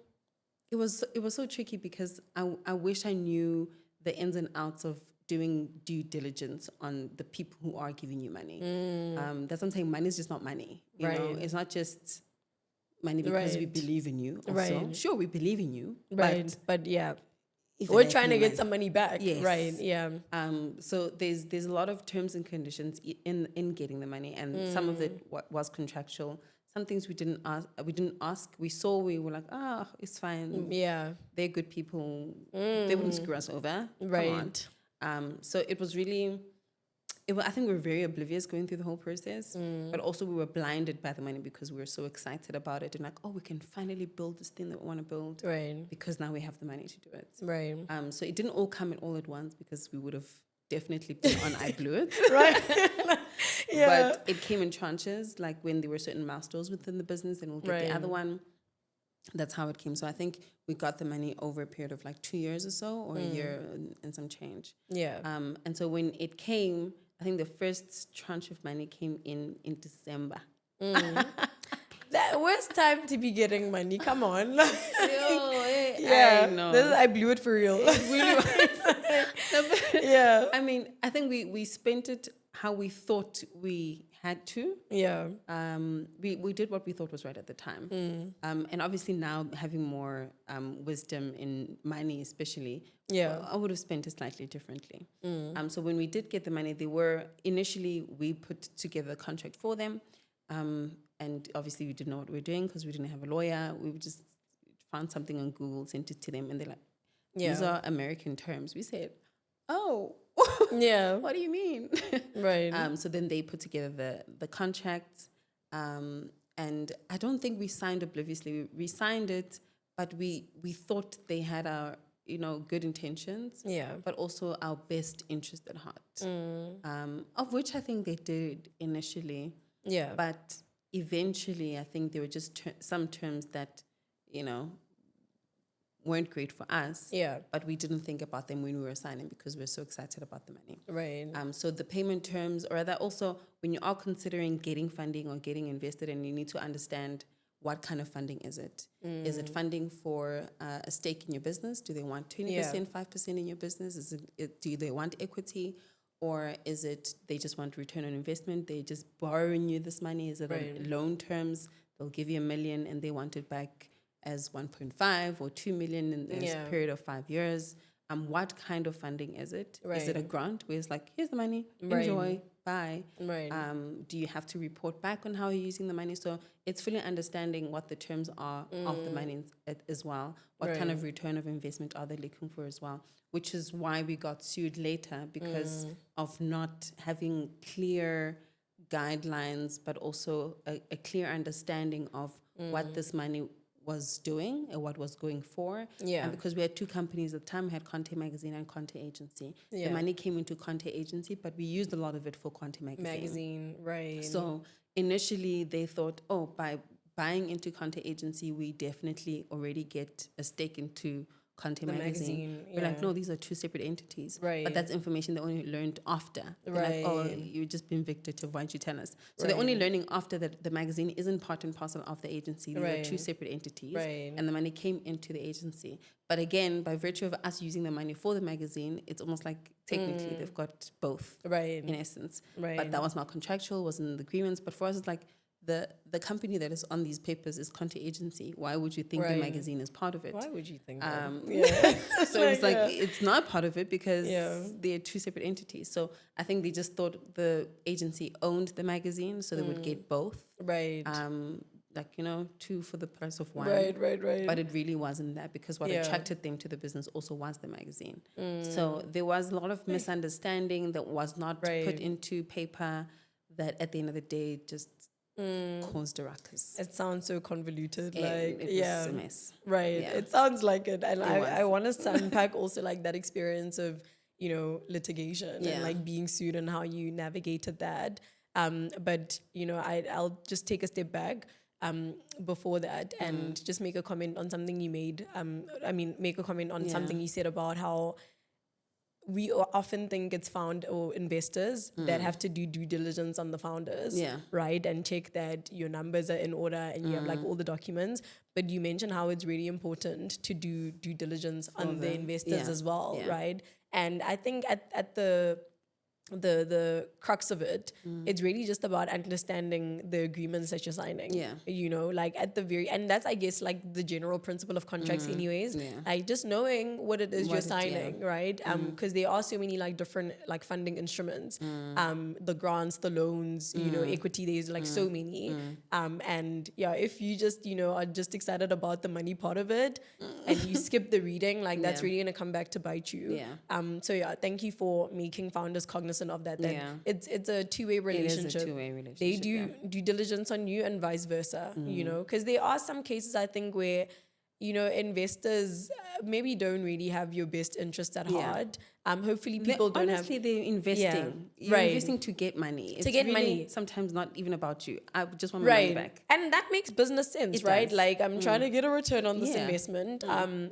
it was so tricky, because I wish I knew the ins and outs of doing due diligence on the people who are giving you money. That's what I'm saying. Money is just not money. You know, it's not just money because we believe in you. Also. Sure, we believe in you. But yeah. We're trying to get some money back. So there's a lot of terms and conditions in getting the money, and some of it was contractual. Some things we didn't ask. We saw, we were like, it's fine. They're good people. They wouldn't screw us over. Come on. So it was really, I think we were very oblivious going through the whole process, but also we were blinded by the money because we were so excited about it and like, we can finally build this thing that we want to build, because now we have the money to do it. So it didn't all come in all at once, because we would have definitely been on I blew it. But it came in tranches, like when there were certain milestones within the business, and we'll get the other one. That's how it came. So I think we got the money over a period of like 2 years or so, or a year and some change. And so when it came, I think the first tranche of money came in December. worst time to be getting money. Come on. I know. I blew it for real. Yeah. I mean, I think we spent it how we thought we had to. Yeah. We did what we thought was right at the time. And obviously now having more wisdom in money, especially, I would have spent it slightly differently. So when we did get the money, initially we put together a contract for them. And obviously we didn't know what we were doing because we didn't have a lawyer. We just found something on Google, sent it to them, and they're like, these are American terms. We said, oh, what do you mean? Right. So then they put together the contract, and I don't think we signed obliviously. We signed it, but we thought they had our good intentions, but also our best interest at heart, of which I think they did initially. Yeah. But eventually, I think there were just some terms that, weren't great for us. Yeah. But we didn't think about them when we were signing because we were so excited about the money. Right. So the payment terms, or that also when you are considering getting funding or getting invested, and you need to understand what kind of funding is it? Is it funding for a stake in your business? Do they want 20%, 5% in your business? Do they want equity? Or is it they just want return on investment? They just borrowing you this money? Is it loan terms? They'll give you $1 million and they want it back as 1.5 or 2 million in this period of 5 years. What kind of funding is it? Right. Is it a grant where it's like, here's the money, enjoy, bye? Right. Do you have to report back on how you're using the money? So it's fully understanding what the terms are of the money as well. What kind of return of investment are they looking for as well? Which is why we got sued later, because of not having clear guidelines, but also a clear understanding of what this money was doing and what was going for. Yeah. And because we had two companies at the time, we had Conte Magazine and Conte Agency. Yeah. The money came into Conte Agency, but we used a lot of it for Conte Magazine. Right. So initially they thought, by buying into Conte Agency, we definitely already get a stake into Conte Magazine. We're like, no, these are two separate entities. Right. But that's information they only learned after. They're like, you've just been victim. Why don't you tell us? So they're only learning after that the magazine isn't part and parcel of the agency. These are two separate entities. Right. And the money came into the agency. But again, by virtue of us using the money for the magazine, it's almost like technically they've got both. Right. In essence. Right. But that was not contractual, wasn't in the agreements. But for us, it's like, the company that is on these papers is Conte Agency. Why would you think the magazine is part of it? Why would you think So it's like, it's not part of it because they're two separate entities. So I think they just thought the agency owned the magazine, so they would get both. Right. Two for the price of one. Right. But it really wasn't that, because what attracted them to the business also was the magazine. So there was a lot of misunderstanding that was not put into paper, that at the end of the day just caused a ruckus. It sounds so convoluted. It was a mess. Right. Yeah. It sounds like it. And I want us to unpack also like that experience of, litigation and like being sued and how you navigated that. But, I'll just take a step back before that and just make a comment on something you made. Make a comment on something you said about how we often think it's investors that have to do due diligence on the founders, right? And check that your numbers are in order and you have like all the documents. But you mentioned how it's really important to do due diligence on the investors as well, right? And I think at the crux of it, it's really just about understanding the agreements that you're signing. Like at the very end, that's I guess like the general principle of contracts anyways. Like just knowing what it is you're signing, right? Because there are so many like different like funding instruments, the grants, the loans, equity, there's like so many. And if you just, are just excited about the money part of it and you skip the reading, like that's really gonna come back to bite you. So thank you for making founders cognizant of that. It's a two-way relationship. It is a two-way relationship. They do due diligence on you and vice versa, because there are some cases I think where, investors maybe don't really have your best interests at heart. Hopefully people don't have... Honestly, they're investing. You're investing to get money. It's money. Sometimes not even about you. I just want my money back. And that makes business sense, right? Like I'm trying to get a return on this investment.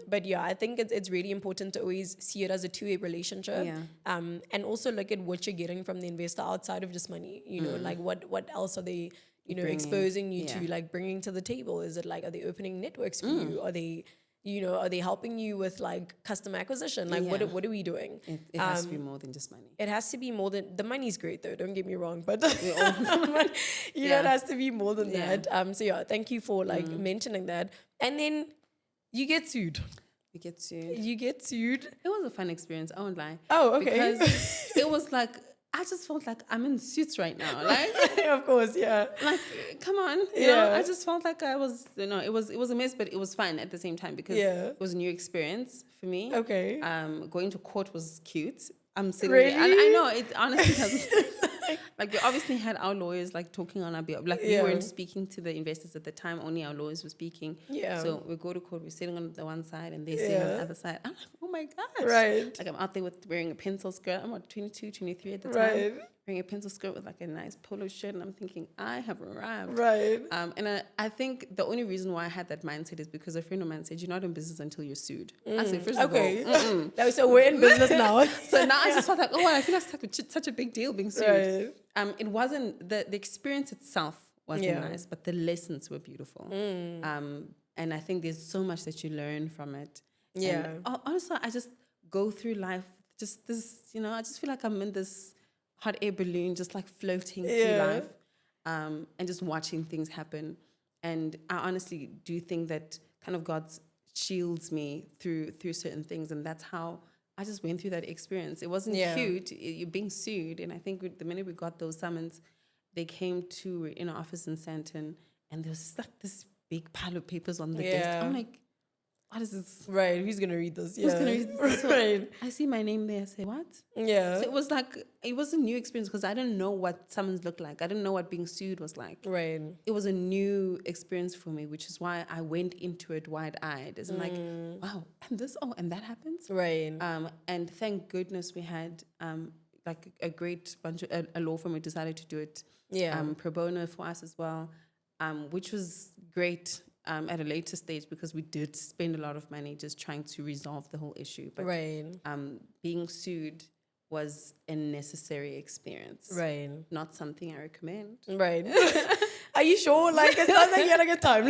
But I think it's really important to always see it as a two-way relationship. And also look at what you're getting from the investor outside of just money. Like what else are they you know, exposing you to, like bringing to the table? Is it like, are they opening networks for you? Are they, you know, are they helping you with like customer acquisition? Like what are we doing? It has to be more than just money. It has to be more than, the money's great though, don't get me wrong, but you know, it has to be more than that. So yeah, thank you for like mentioning that. And then you get sued. You get sued. You get sued. It was a fun experience, I won't lie. Oh, okay. Because it was like, I just felt like I'm in suits right now. Like, of course, yeah. Like, come on. You know, I just felt like I was, you know, it was a mess, but it was fun at the same time because it was a new experience for me. Okay. Going to court was cute. I'm sitting really? there, and I know it honestly doesn't. Like, we obviously had our lawyers like talking on our behalf. Like, we weren't speaking to the investors at the time, only our lawyers were speaking. Yeah. So we go to court, we're sitting on the one side and they're sitting on the other side. I'm like, oh my gosh. Right. Like, I'm out there with wearing a pencil skirt. I'm what, 22, 23 at the time. Wearing a pencil skirt with like a nice polo shirt, and I'm thinking, I have arrived. Right. And I think the only reason why I had that mindset is because a friend of mine said, you're not in business until you're sued. I said, first of all, so we're in business now. So now I just felt like, oh, I feel like such a big deal being sued. Right. It wasn't, the experience itself wasn't nice, but the lessons were beautiful. And I think there's so much that you learn from it. Yeah. And also, I just go through life, just this, you know, I just feel like I'm in this hot air balloon, just like floating through life, and just watching things happen. And I honestly do think that kind of God shields me through certain things, and that's how I just went through that experience. It wasn't cute. You're being sued, and I think the minute we got those summons, they came to in our office in Sandton, and there was just like this big pile of papers on the desk. I'm like, what is this? Right, who's gonna read this? Who's gonna read this? So right. I see my name there. I say, what? Yeah. So it was like, it was a new experience because I didn't know what summons looked like. I didn't know what being sued was like. Right. It was a new experience for me, which is why I went into it wide-eyed. It's like, wow, and this, and that happens? Right. And thank goodness we had like a great bunch of, a law firm who decided to do it pro bono for us as well, which was great. At a later stage, because we did spend a lot of money just trying to resolve the whole issue. But being sued was a necessary experience. Right. Not something I recommend. Right. Are you sure? Like, it sounds like you had a good time. I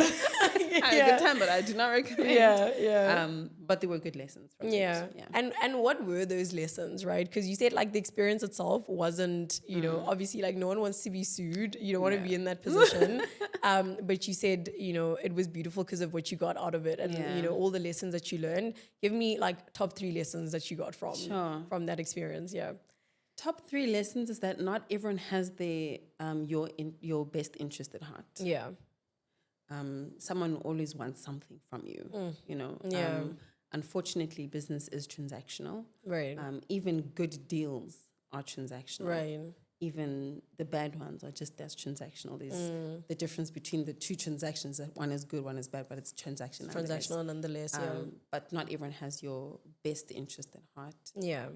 had a good time, but I do not recommend. But they were good lessons from it. Yeah. And what were those lessons, right? Because you said like the experience itself wasn't, you know, obviously like no one wants to be sued. You don't want to be in that position. But you said, you know, it was beautiful because of what you got out of it and, you know, all the lessons that you learned. Give me like top 3 lessons that you got from that experience. Yeah. Top 3 lessons is that not everyone has their your best interest at heart. Yeah. Someone always wants something from you, you know. Yeah. Unfortunately, business is transactional. Right. Even good deals are transactional. Right. Even the bad ones are just as transactional. There's the difference between the 2 transactions. That one is good, one is bad, but it's transactional. Transactional nonetheless, But not everyone has your best interest at heart. Yeah.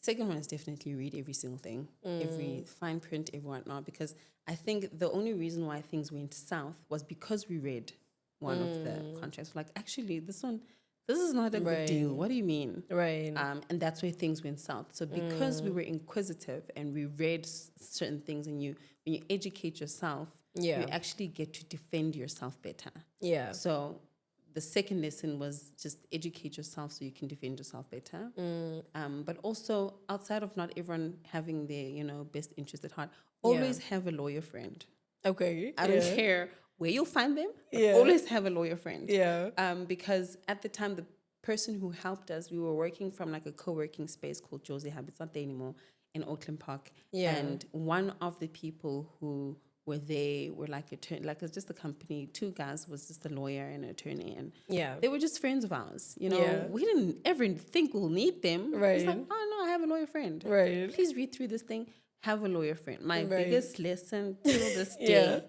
Second one is definitely read every single thing, every fine print, every whatnot, because I think the only reason why things went south was because we read one of the contracts. Like, actually, this is not a good deal. What do you mean? Right. And that's where things went south. So because we were inquisitive and we read certain things, and when you educate yourself, you actually get to defend yourself better. Yeah. So the second lesson was just educate yourself so you can defend yourself better. But also, outside of not everyone having their, you know, best interest at heart, always have a lawyer friend. Okay. I don't care where you'll find them, but always have a lawyer friend. Yeah. Because at the time, the person who helped us, we were working from like a co-working space called Josie Hub. It's not there anymore, in Auckland Park. Yeah. And one of the people who were there were like it's just a company. 2 guys was just a lawyer and an attorney, and they were just friends of ours. You know, we didn't ever think we'll need them. Right. It's like, oh no, I have a lawyer friend. Right. Please read through this thing. Have a lawyer friend. My biggest lesson till this day.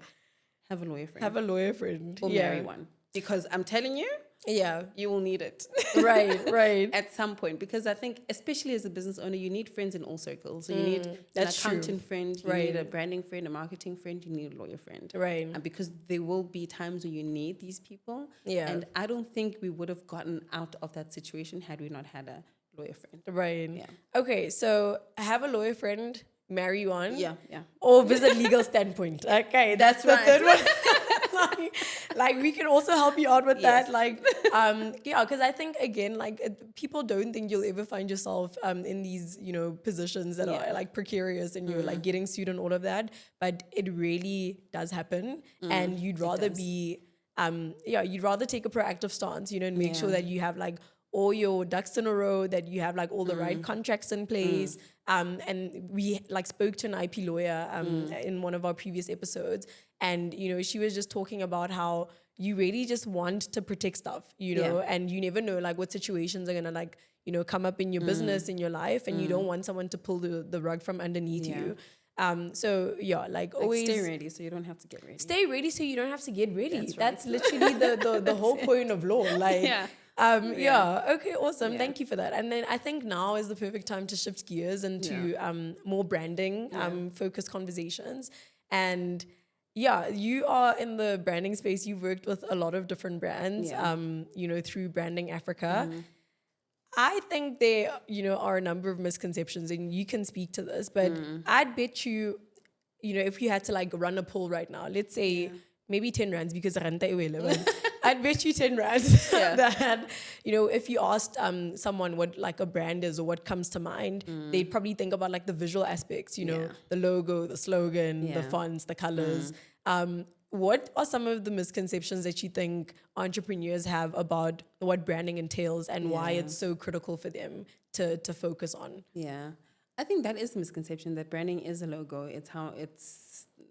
Have a lawyer friend. Have a lawyer friend. Or marry one. Because I'm telling you, you will need it. Right. At some point. Because I think, especially as a business owner, you need friends in all circles. So you need an accountant friend, you need a branding friend, a marketing friend, you need a lawyer friend. Right. And because there will be times where you need these people. Yeah. And I don't think we would have gotten out of that situation had we not had a lawyer friend. Right. Yeah. Okay, so have a lawyer friend, marry you on. Yeah, yeah. Or visit Legal Standpoint. Okay, that's the third one. like we can also help you out with that. Like, yeah, because I think again, like people don't think you'll ever find yourself in these, you know, positions that are like precarious and you're like getting sued and all of that. But it really does happen, and you'd rather be, you'd rather take a proactive stance, you know, and make sure that you have like all your ducks in a row, that you have like all the right contracts in place. And we like spoke to an IP lawyer in one of our previous episodes, and you know, she was just talking about how you really just want to protect stuff, you know, and you never know like what situations are gonna like, you know, come up in your business, in your life, and you don't want someone to pull the rug from underneath you. So yeah, like always stay ready so you don't have to get ready. Stay ready so you don't have to get ready. That's literally the whole point of law. Like okay, awesome. Thank you for that. And then I think now is the perfect time to shift gears into more branding focused conversations. And yeah, you are in the branding space. You've worked with a lot of different brands you know, through Branding Africa. I think there, you know, are a number of misconceptions, and you can speak to this, but I'd bet you, you know, if you had to like run a poll right now, let's say maybe 10 rands, because ranta irrelevant. I'd bet you 10 rands that, you know, if you asked someone what like a brand is or what comes to mind, they'd probably think about like the visual aspects, you know, the logo, the slogan, the fonts, the colors. What are some of the misconceptions that you think entrepreneurs have about what branding entails and why it's so critical for them to focus on? Yeah. I think that is the misconception, that branding is a logo. It's how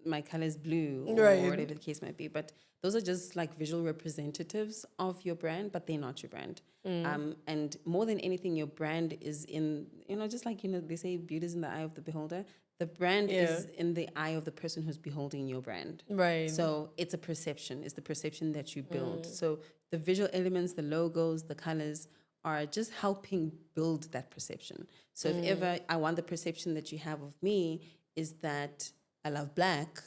my color is blue or whatever the case might be. But those are just like visual representatives of your brand, but they're not your brand. And more than anything, your brand is in, you know, just like, you know, they say beauty is in the eye of the beholder. The brand is in the eye of the person who's beholding your brand. Right. So it's a perception. It's the perception that you build. So the visual elements, the logos, the colors are just helping build that perception. So if ever I want the perception that you have of me is that I love black,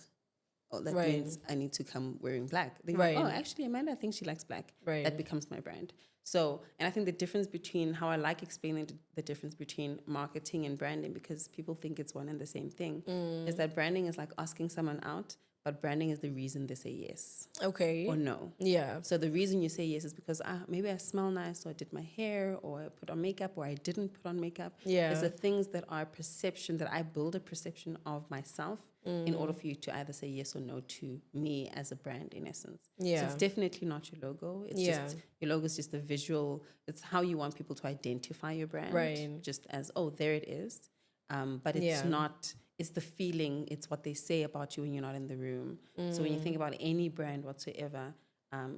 that means I need to come wearing black. They're like, oh, actually, Amanda thinks she likes black. That becomes my brand. So, and I think the difference between how I like explaining the difference between marketing and branding, because people think it's one and the same thing, is that branding is like asking someone out, but branding is the reason they say yes. Okay. Or no. Yeah. So the reason you say yes is because maybe I smell nice, or I did my hair, or I put on makeup, or I didn't put on makeup. Yeah. It's the things that are perception, that I build a perception of myself in order for you to either say yes or no to me as a brand, in essence. Yeah. So it's definitely not your logo. It's just, your logo is just a visual, it's how you want people to identify your brand. Right. Just as, oh, there it is. But it's not, it's the feeling, it's what they say about you when you're not in the room. So when you think about any brand whatsoever,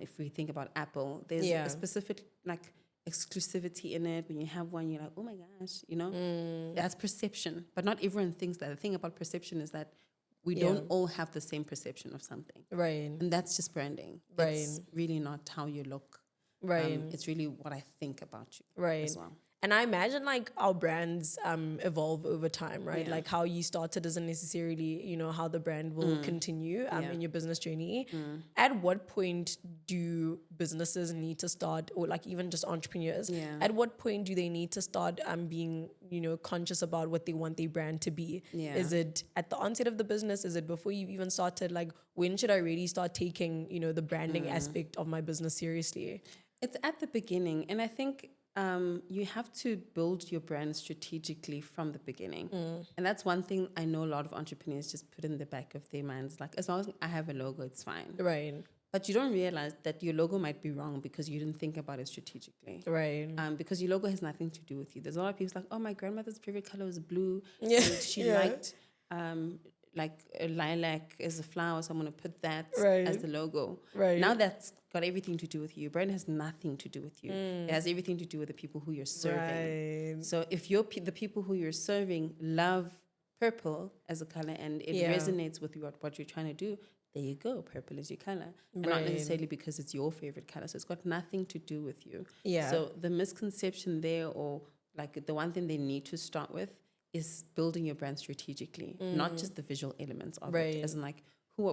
if we think about Apple, there's a specific like exclusivity in it. When you have one, you're like, oh my gosh, you know, that's perception. But not everyone thinks that. The thing about perception is that we don't all have the same perception of something. Right. And that's just branding. Right. It's really not how you look. Right. It's really what I think about you as well. And I imagine like our brands evolve over time, right? Yeah. Like how you started doesn't necessarily, you know, how the brand will continue in your business journey. At what point do businesses need to start, or like even just entrepreneurs, at what point do they need to start being, you know, conscious about what they want their brand to be? Is it at the onset of the business? Is it before you've even started? Like, when should I really start taking, you know, the branding aspect of my business seriously? It's at the beginning. And I think you have to build your brand strategically from the beginning. And that's one thing I know a lot of entrepreneurs just put in the back of their minds. Like, as long as I have a logo, it's fine. Right. But you don't realize that your logo might be wrong because you didn't think about it strategically. Right. Because your logo has nothing to do with you. There's a lot of people like, oh, my grandmother's favorite color was blue. And she liked like a lilac as a flower, so I'm going to put that as the logo. Right. Now that's got everything to do with you. Your brand has nothing to do with you. It has everything to do with the people who you're serving. So if the people who you're serving love purple as a color and it resonates with what you're trying to do, there you go. Purple is your color. And not necessarily because it's your favorite color. So it's got nothing to do with you. Yeah. So the misconception there, or like the one thing they need to start with, is building your brand strategically, not just the visual elements of it. As in like,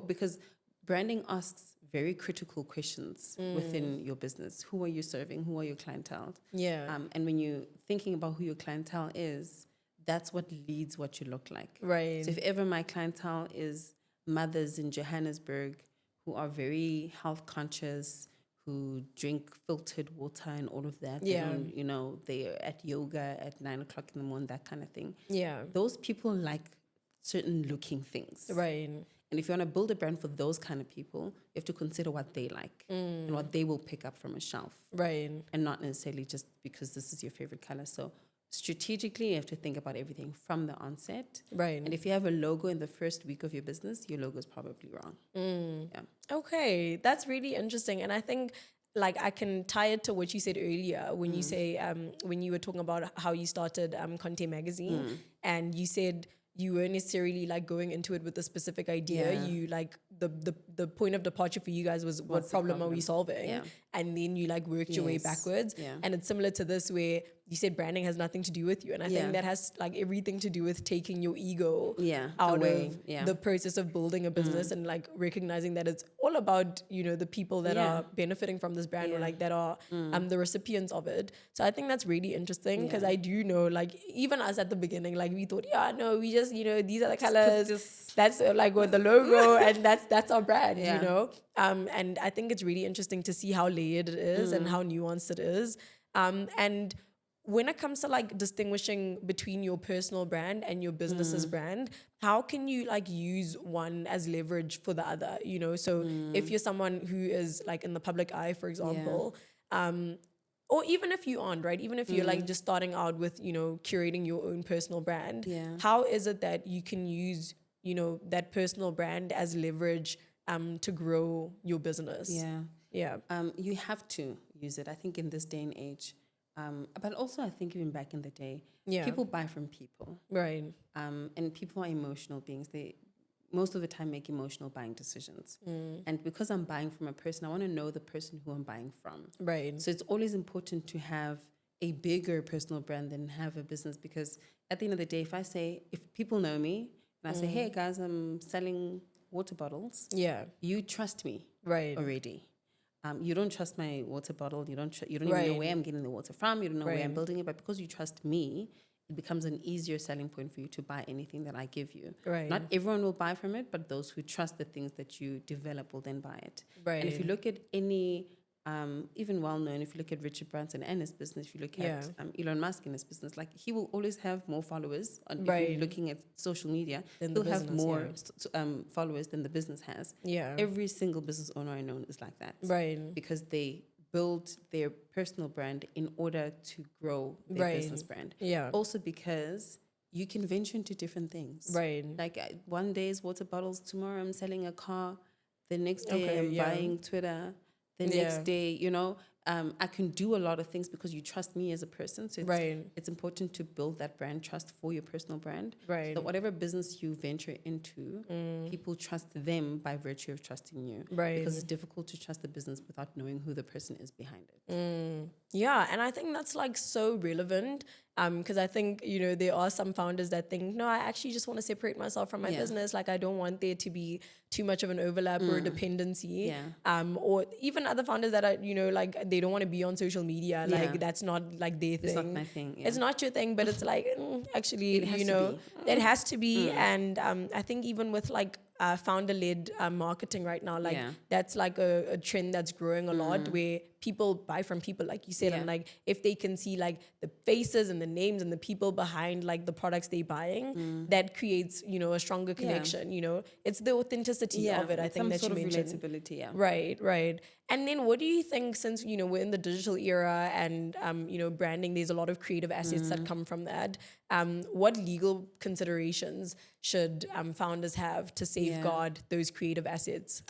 because branding asks very critical questions within your business. Who are you serving? Who are your clientele? Yeah. And when you're thinking about who your clientele is, that's what leads what you look like. Right. So if ever my clientele is mothers in Johannesburg who are very health conscious, who drink filtered water and all of that, Yeah. they don't, they're at yoga at 9 o'clock in the morning, that kind of thing. Yeah. Those people like certain looking things. Right. And if you want to build a brand for those kind of people, you have to consider what they like and what they will pick up from a shelf. Right. And not necessarily just because this is your favorite color. So strategically, you have to think about everything from the onset. Right. And if you have a logo in the first week of your business, your logo is probably wrong. Yeah. Okay, that's really interesting. And I think like I can tie it to what you said earlier when you say when you were talking about how you started Conte magazine and you said you weren't necessarily like going into it with a specific idea. Yeah. You like the point of departure for you guys was what problem are we solving? Yeah. And then you like worked your way backwards. Yeah. And it's similar to this where you said branding has nothing to do with you. And I think that has like everything to do with taking your ego out of the process of building a business and like recognizing that it's all about, the people that are benefiting from this brand or like that are the recipients of it. So I think that's really interesting because I do know like even us at the beginning, like we thought, we just, these are the colors. That's like what the logo and that's our brand, and I think it's really interesting to see how layered it is and how nuanced it is. And when it comes to like distinguishing between your personal brand and your business's brand, how can you like use one as leverage for the other? So if you're someone who is like in the public eye, for example, or even if you aren't, right? Even if you're like just starting out with, curating your own personal brand, how is it that you can use, that personal brand as leverage to grow your business? Yeah. You have to use it, I think, in this day and age. But also, I think even back in the day, people buy from people. Right. And people are emotional beings. They most of the time make emotional buying decisions. And because I'm buying from a person, I want to know the person who I'm buying from. Right. So it's always important to have a bigger personal brand than have a business, because at the end of the day, if people know me and I say, hey guys, I'm selling water bottles. Yeah. You trust me right. already. You don't trust my water bottle. You don't even know where I'm getting the water from. You don't know where I'm building it. But because you trust me, it becomes an easier selling point for you to buy anything that I give you. Right. Not everyone will buy from it, but those who trust the things that you develop will then buy it. Right. And if you look at any, even well-known, if you look at Richard Branson and his business, if you look at Elon Musk and his business, like he will always have more followers. If you're looking at social media, he'll have more followers than the business has. Yeah. Every single business owner I know is like that. Right. Because they build their personal brand in order to grow their business brand. Yeah. Also because you can venture into different things. Right. Like one day is water bottles, tomorrow I'm selling a car, the next day I'm buying Twitter, the next day, I can do a lot of things because you trust me as a person. So it's important to build that brand trust for your personal brand. Right. So whatever business you venture into, people trust them by virtue of trusting you. Right. Because it's difficult to trust the business without knowing who the person is behind it. Yeah, and I think that's like so relevant because I think, there are some founders that think, no, I actually just want to separate myself from my business. Like I don't want there to be too much of an overlap or a dependency. Yeah. Or even other founders that are, like they don't want to be on social media. Like that's not like their thing. It's not my thing. Yeah. It's not your thing, but it's like, actually, it has to be. And I think even with like founder-led marketing right now, like that's like a trend that's growing a lot where people buy from people, like you said, and like if they can see like the faces and the names and the people behind like the products they're buying, that creates, a stronger connection. It's the authenticity of it, I think, that you mentioned. Relatability, Right. And then what do you think, since, we're in the digital era and, branding, there's a lot of creative assets that come from that. What legal considerations should founders have to safeguard those creative assets?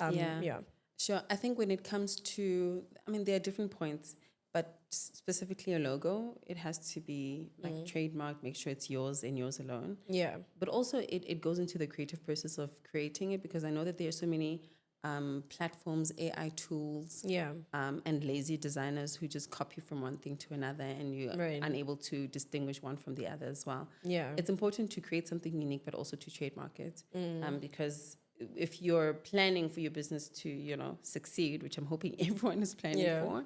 Sure. I think when it comes to, there are different points, but specifically a logo, it has to be like trademarked, make sure it's yours and yours alone. Yeah. But also it goes into the creative process of creating it, because I know that there are so many platforms, AI tools, and lazy designers who just copy from one thing to another, and you're unable to distinguish one from the other as well. Yeah. It's important to create something unique, but also to trademark it, because if you're planning for your business to, succeed, which I'm hoping everyone is planning for,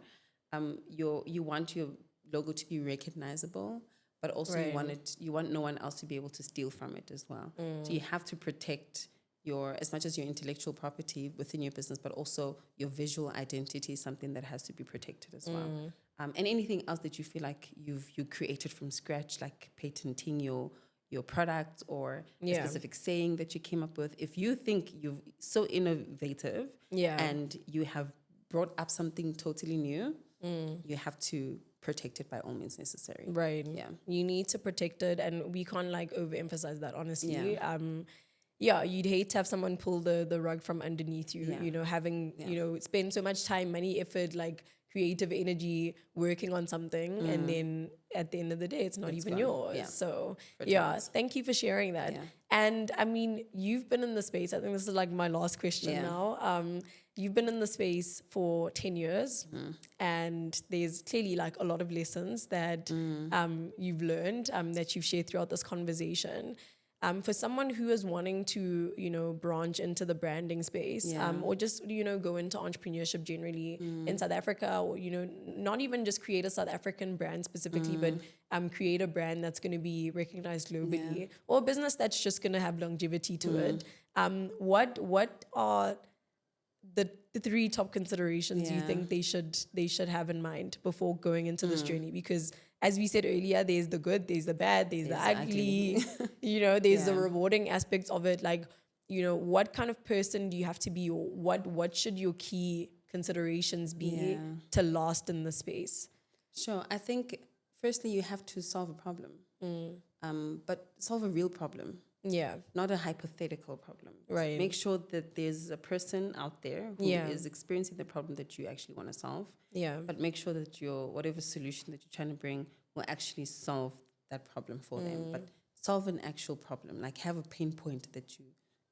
you want your logo to be recognizable, but also you want no one else to be able to steal from it as well. So you have to protect as much as your intellectual property within your business, but also your visual identity is something that has to be protected as well. And anything else that you feel like you created from scratch, like patenting your product or a specific saying that you came up with. If you think you're so innovative and you have brought up something totally new, you have to protect it by all means necessary. Right. Yeah. You need to protect it, and we can't like overemphasize that, honestly. You'd hate to have someone pull the rug from underneath you, you know, having, you know, spend so much time, money, effort, like creative energy working on something, and then at the end of the day, it's not even gone. Yours. Yeah. So, thank you for sharing that. Yeah. And I mean, you've been in the space, I think this is like my last question now. You've been in the space for 10 years, and there's clearly like a lot of lessons that you've learned that you've shared throughout this conversation. For someone who is wanting to, you know, branch into the branding space, or just, you know, go into entrepreneurship generally in South Africa, or, you know, not even just create a South African brand specifically, but create a brand that's going to be recognized globally, or a business that's just going to have longevity to it. What are the three top considerations you think they should have in mind before going into this journey? Because as we said earlier, there's the good, there's the bad, there's the ugly, you know, there's the rewarding aspects of it. Like, you know, what kind of person do you have to be, or what should your key considerations be to last in the space? Sure. I think firstly you have to solve a problem, but solve a real problem. Yeah. Not a hypothetical problem. Right. So make sure that there's a person out there who is experiencing the problem that you actually want to solve. Yeah. But make sure that whatever solution that you're trying to bring will actually solve that problem for them. But solve an actual problem. Like have a pain point that you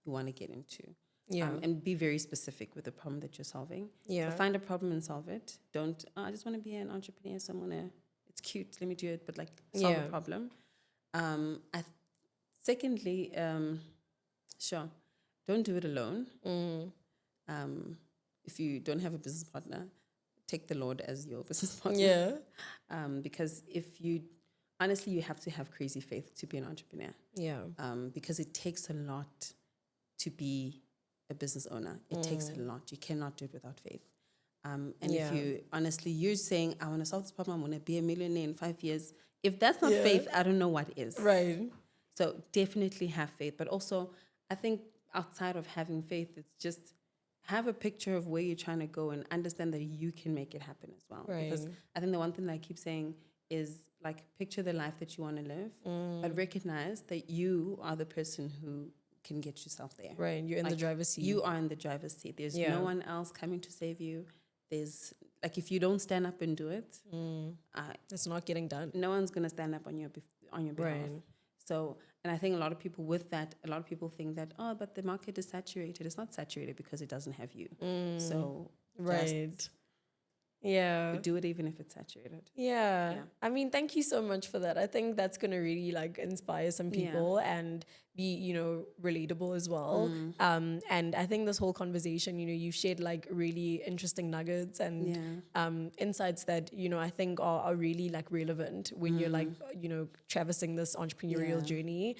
want to get into. Yeah. And be very specific with the problem that you're solving. Yeah. So find a problem and solve it. Don't, I just want to be an entrepreneur, so it's cute, let me do it, but like solve a problem. Secondly, sure, don't do it alone. If you don't have a business partner, take the Lord as your business partner. Yeah. Because honestly, you have to have crazy faith to be an entrepreneur. Yeah. Because it takes a lot to be a business owner. It takes a lot. You cannot do it without faith. And if you're saying, I want to solve this problem, I want to be a millionaire in 5 years. If that's not faith, I don't know what is. Right. So definitely have faith. But also, I think outside of having faith, it's just have a picture of where you're trying to go and understand that you can make it happen as well. Right. Because I think the one thing that I keep saying is like picture the life that you want to live, but recognize that you are the person who can get yourself there. Right. You're in the driver's seat. You are in the driver's seat. There's no one else coming to save you. There's like if you don't stand up and do it, it's not getting done. No one's gonna stand up on your behalf. Right. So, and I think a lot of people think that, but the market is saturated. It's not saturated because it doesn't have you. So, do it even if it's saturated. Yeah. I mean, thank you so much for that. I think that's going to really like inspire some people and be, you know, relatable as well. And I think this whole conversation, you know, you shared like really interesting nuggets and insights that, you know, I think are really like relevant when you're like, you know, traversing this entrepreneurial journey.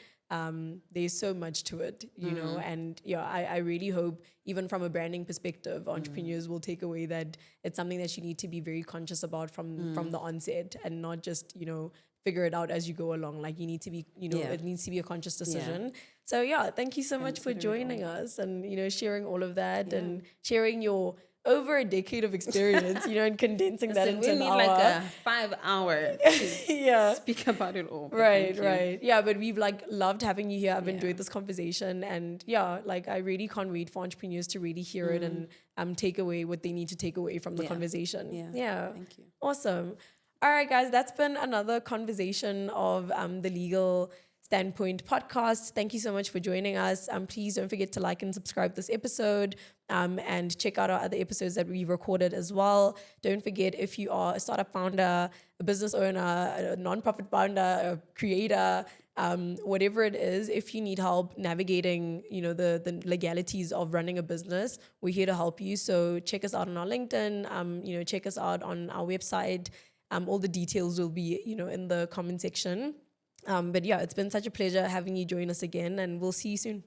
There's so much to it, you know, and I really hope even from a branding perspective, entrepreneurs will take away that it's something that you need to be very conscious about from the onset and not just, you know, figure it out as you go along. Like you need to be, you know, it needs to be a conscious decision. So thank you so much for joining us and, you know, sharing all of that and sharing your over a decade of experience, you know, and condensing that into an hour. We need like a 5 hour to speak about it all. Right. Yeah, but we've like loved having you here. I've enjoyed this conversation and like I really can't wait for entrepreneurs to really hear it and take away what they need to take away from the conversation. Yeah. Thank you. Awesome. All right, guys, that's been another conversation of the Legal Standpoint podcast. Thank you so much for joining us. Please don't forget to like and subscribe this episode and check out our other episodes that we've recorded as well. Don't forget, if you are a startup founder, a business owner, a nonprofit founder, a creator, whatever it is, if you need help navigating, you know, the legalities of running a business, we're here to help you. So check us out on our LinkedIn, you know, check us out on our website. All the details will be, in the comment section. But yeah, it's been such a pleasure having you join us again, and we'll see you soon.